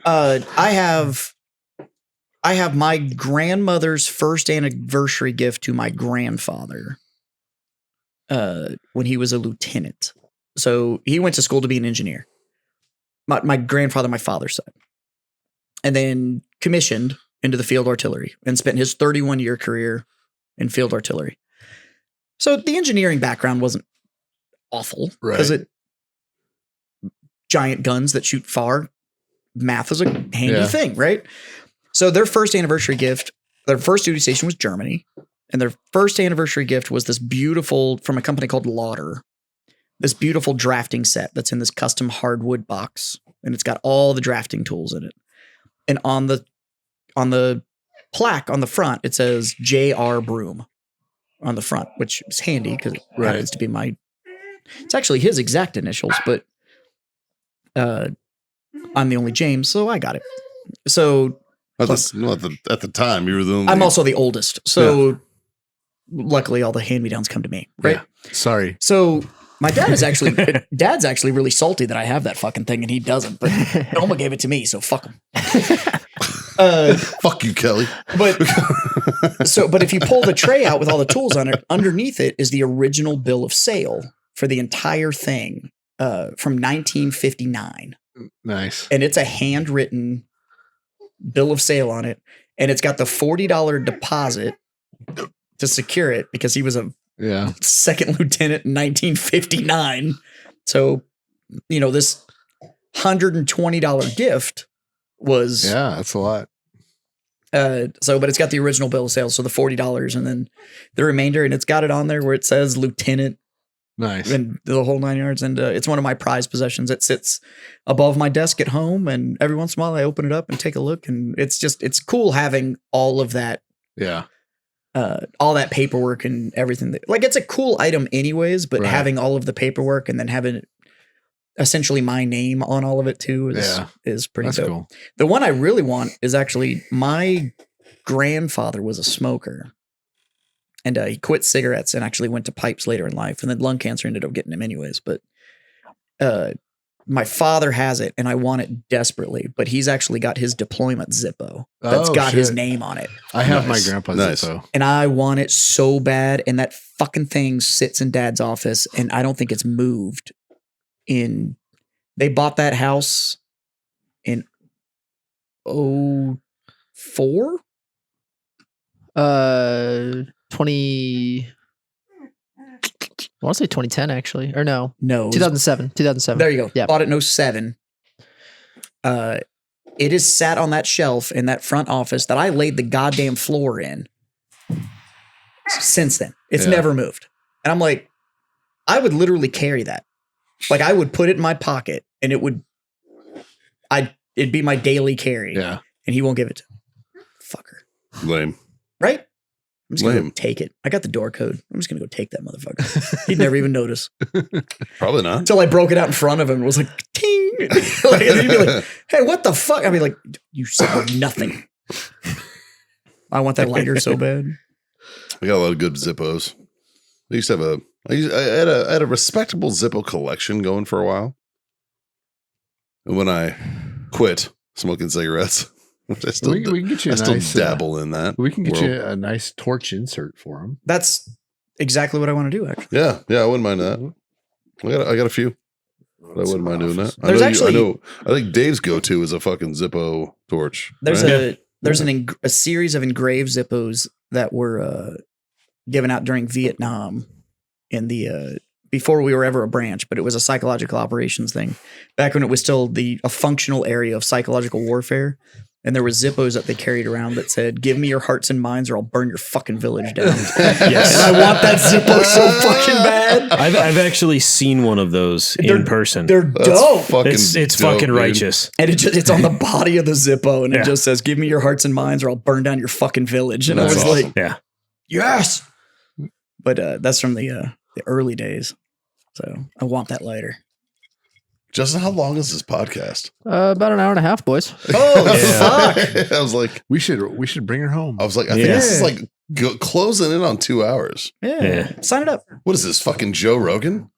I have my grandmother's first anniversary gift to my grandfather when he was a lieutenant. So he went to school to be an engineer. My grandfather, my father's side. And then commissioned into the field artillery and spent his 31-year career in field artillery. So the engineering background wasn't awful. Right. Because giant guns that shoot far, math is a handy thing, right? So their first anniversary gift, their first duty station was Germany. And their first anniversary gift was this beautiful, from a company called Lauder, this beautiful drafting set that's in this custom hardwood box. And it's got all the drafting tools in it. And on the plaque on the front. It says J.R. Broom on the front, which is handy because it happens to be it's actually his exact initials, but I'm the only James, so I got it. So At the time, you were the only. I'm also the oldest. So luckily all the hand-me-downs come to me, right? Yeah. Sorry. So my dad's actually really salty that I have that fucking thing and he doesn't, but Elma gave it to me, so fuck him. Fuck you, Kelly. But if you pull the tray out with all the tools on it, underneath it is the original bill of sale for the entire thing from 1959. Nice. And it's a handwritten bill of sale on it. And it's got the $40 deposit to secure it because he was a second lieutenant in 1959. So, this $120 gift was that's a lot. But it's got the original bill of sale, so the $40 and then the remainder, and it's got it on there where it says lieutenant. Nice. And the whole 9 yards. And it's one of my prized possessions. It sits above my desk at home, and every once in a while I open it up and take a look, and it's cool having all of that. Yeah. All that paperwork and everything. It's a cool item anyways, but having all of the paperwork and then having essentially my name on all of it too is pretty dope. Cool. The one I really want is actually my grandfather was a smoker. And he quit cigarettes and actually went to pipes later in life. And then lung cancer ended up getting him anyways. But my father has it and I want it desperately. But he's actually got his deployment Zippo that's got his name on it. I have my grandpa's Zippo. And I want it so bad. And that fucking thing sits in Dad's office. And I don't think it's moved. They bought that house in 2004? 20 I want to say 2010 actually, or no 2007. There you go. Yeah, bought it in 2007. It is sat on that shelf in that front office that I laid the goddamn floor in since then. It's never moved. And I'm like, I would literally carry that. Like I would put it in my pocket and it'd be my daily carry. Yeah. And he won't give it to me. Fucker. Lame. Right? I'm just going to go take it. I got the door code. I'm just going to go take that motherfucker. He'd never even notice. Probably not. Until I broke it out in front of him. It was like, ting. And he'd be like, hey, what the fuck? I'd be like, you said nothing. I want that lighter so bad. I got a lot of good Zippos. I used to have I had a respectable Zippo collection going for a while. And when I quit smoking cigarettes, which I still, we can get you dabble in that. We can get you a nice torch insert for them. That's exactly what I want to do, actually. Yeah, I wouldn't mind that. I got a few. I wouldn't mind doing that. I think Dave's go-to is a fucking Zippo torch. There's a series of engraved Zippos that were given out during Vietnam in the before we were ever a branch, but it was a psychological operations thing back when it was still a functional area of psychological warfare. And there were Zippos that they carried around that said, give me your hearts and minds or I'll burn your fucking village down. Yes. And I want that Zippo so fucking bad. I've actually seen one of those in person. They're dope. It's fucking righteous. And it's on the body of the Zippo and it just says, give me your hearts and minds or I'll burn down your fucking village. And I was like, yes. But that's from the early days. So I want that later. Justin, how long is this podcast? About an hour and a half, boys. Oh, fuck. I was like, we should bring her home. I was like, I think this is like closing in on 2 hours. Yeah. Sign it up. What is this, fucking Joe Rogan?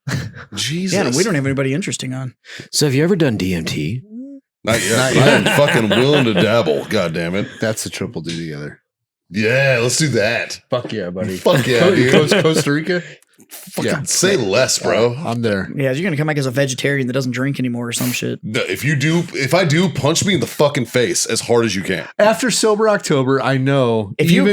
Jesus. Yeah, we don't have anybody interesting on. So have you ever done DMT? Not yet. I am fucking willing to dabble. God damn it. That's the triple do together. Yeah, let's do that. Fuck yeah, buddy. Fuck yeah, dude. Costa Rica? Fucking say less, bro. I'm there. Yeah, you're gonna come back as a vegetarian that doesn't drink anymore or some shit. No, if I do, punch me in the fucking face as hard as you can. After sober October, I know. If you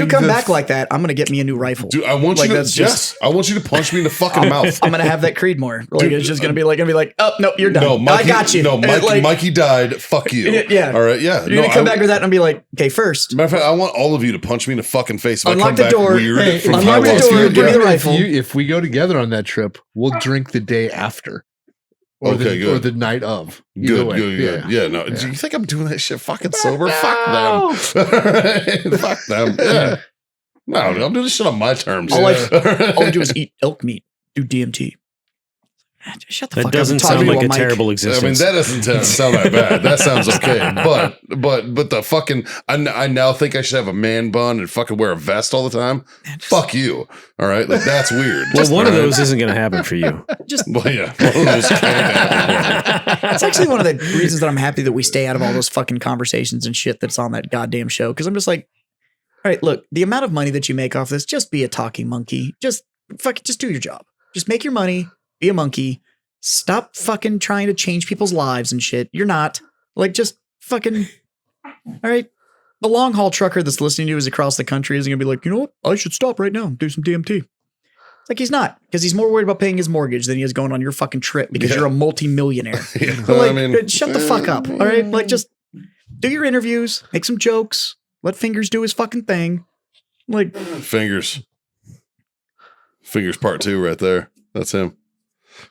come back like that, I'm gonna get me a new rifle. Dude, I want you to I want you to punch me in the fucking mouth. I'm gonna have that Creedmoor. Like it's just gonna be like, oh no, you're done. No, Mikey, I got you. No, Mikey died. Fuck you. Yeah. All right. Yeah. You're gonna come back with that and be like, okay, first. Matter of fact, I want all of you to punch me in the fucking face. If unlock I come the back door. weird from unlock the door. Give me the rifle. If we go together on that trip, we'll drink the day after. Or Okay, the, good. Or the night of. Either Good, way. good. Yeah, no. Do you think I'm doing that shit fucking sober? Fuck them. Fuck them. Yeah. No, I'll do this shit on my terms. All I do is eat elk meat, do DMT. Shut the That fuck doesn't up. sound like a Mike. terrible I mean, existence. that doesn't sound that bad. That sounds okay. But the fucking, I now think I should have a man bun and fucking wear a vest all the time. Fuck you. All right. Like, that's weird. Well, one of all right? those isn't going to happen for you. Well, yeah. One of those can't happen. It's actually one of the reasons that I'm happy that we stay out of all those fucking conversations and shit that's on that goddamn show. Cause I'm just like, all right, look, the amount of money that you make off this, just be a talking monkey. Just do your job. Just make your money, be a monkey. Stop fucking trying to change people's lives and shit. You're not. Like, just fucking, all right. The long haul trucker that's listening to you is across the country isn't going to be like, you know what? I should stop right now and do some DMT. It's like, he's not, because he's more worried about paying his mortgage than he is going on your fucking trip because you're a multi-millionaire. Yeah, But like, I mean, shut the fuck up. All right. Like, just do your interviews, make some jokes, let Fingers do his fucking thing. Like, Fingers part 2 right there. That's him.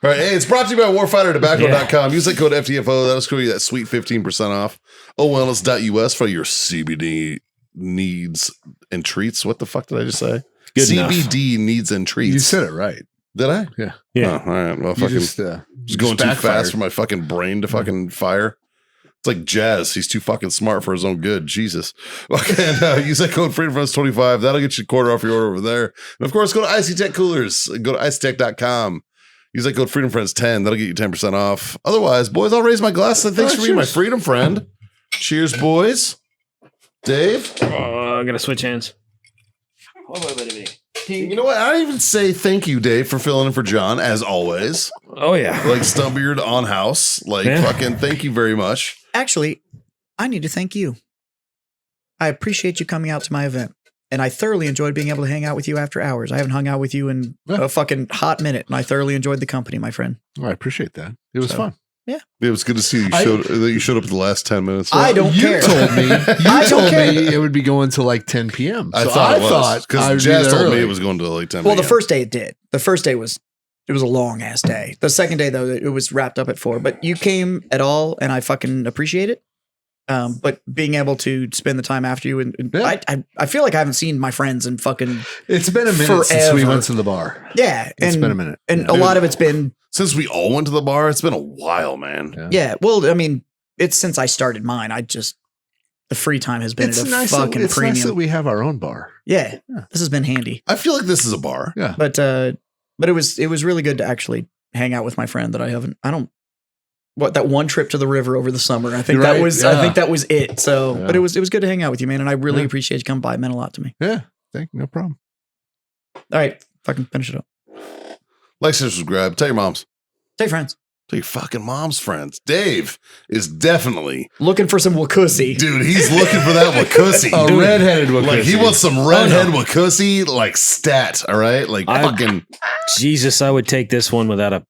All right. Hey, it's brought to you by warfightertobacco.com. Use that code FTFO. That'll screw you that sweet 15% off. OWellness.us for your CBD needs and treats. What the fuck did I just say? Good enough. CBD needs and treats. You said it right. Did I? Yeah. Yeah. Oh, all right. Well, You fucking just going too backfired. fast for my fucking brain to fucking fire. It's like Jazz. He's too fucking smart for his own good. Jesus. And use that code FreedomFriends25. That'll get you a quarter off your order over there. And of course, go to IC Tech Coolers. Go to icetech.com. Use that code FreedomFriends10. That'll get you 10% off. Otherwise, boys, I'll raise my glass and thanks for being my freedom friend. Cheers, boys. Dave? I'm going to switch hands. You know what? I didn't even say thank you, Dave, for filling in for John, as always. Oh, yeah. Like Stumpbeard on house. Like, Yeah. fucking thank you very much. actually, I need to thank you. I appreciate you coming out to my event. And I thoroughly enjoyed being able to hang out with you after hours. I haven't hung out with you in a fucking hot minute, and I thoroughly enjoyed the company, my friend. Oh, I appreciate that. It was fun. It was good to see you showed up at the last 10 minutes. I don't you care. Told me, I you don't told care. me it would be going till like 10 p.m. I So thought it was. I'd Because be Jazz there told me early. it was going to like 10 Well, the p.m. first day it did. The first day was a long ass day. The second day though, it was wrapped up at 4. But you came at all, and I fucking appreciate it. But being able to spend the time after you, and Yeah. I feel like I haven't seen my friends in fucking It's been a minute since we forever. went to the bar. yeah. It's and, been a minute. and Yeah. a lot of it's been Since we all went to the bar, it's been a while, man. yeah. Well, I mean, it's since I started mine. The free time has been It's at a nice. fucking It's premium. nice that we have our own bar. yeah, this has been handy. I feel like this is a bar. Yeah. But it was really good to actually hang out with my friend that I don't. What, that one trip to the river over the summer? I think You're that right, was. yeah. I think that was it. So, Yeah. but it was good to hang out with you, man. And I really Yeah. appreciate you coming by. It meant a lot to me. Yeah. No problem. All right, fucking finish it up. Like, share, subscribe. Tell your moms. Stay friends. Tell your fucking mom's friends. Dave is definitely, Looking for some wakusi. dude, he's looking for that wakusi. A Dude, redheaded one. like, he wants some redhead wakusi, like, stat, all right? Like, fucking, Jesus, I would take this one without a.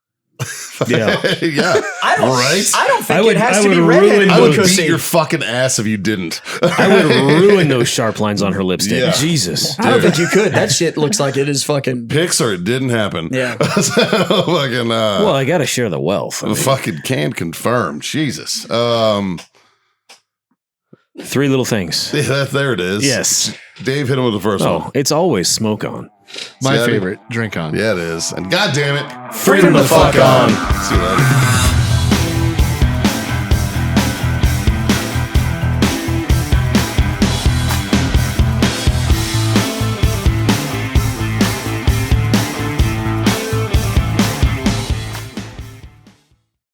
Yeah. yeah. I don't. Right? I don't think I would- it has I to be would redheaded ruin I would wakusi. beat your fucking ass if you didn't. I would ruin those sharp lines on her lipstick. Yeah. Jesus. I don't think you could. That shit looks like it is fucking. Pics or it didn't happen. Yeah. So, fucking, Well, I got to share the wealth. I mean, fucking can confirm. Jesus. 3 little things. Yeah, there it is. Yes. Dave hit him with the first Oh, one. it's always smoke on. My See, favorite. Drink on. Yeah, it is. And God damn it. Freedom the fuck on. See you later.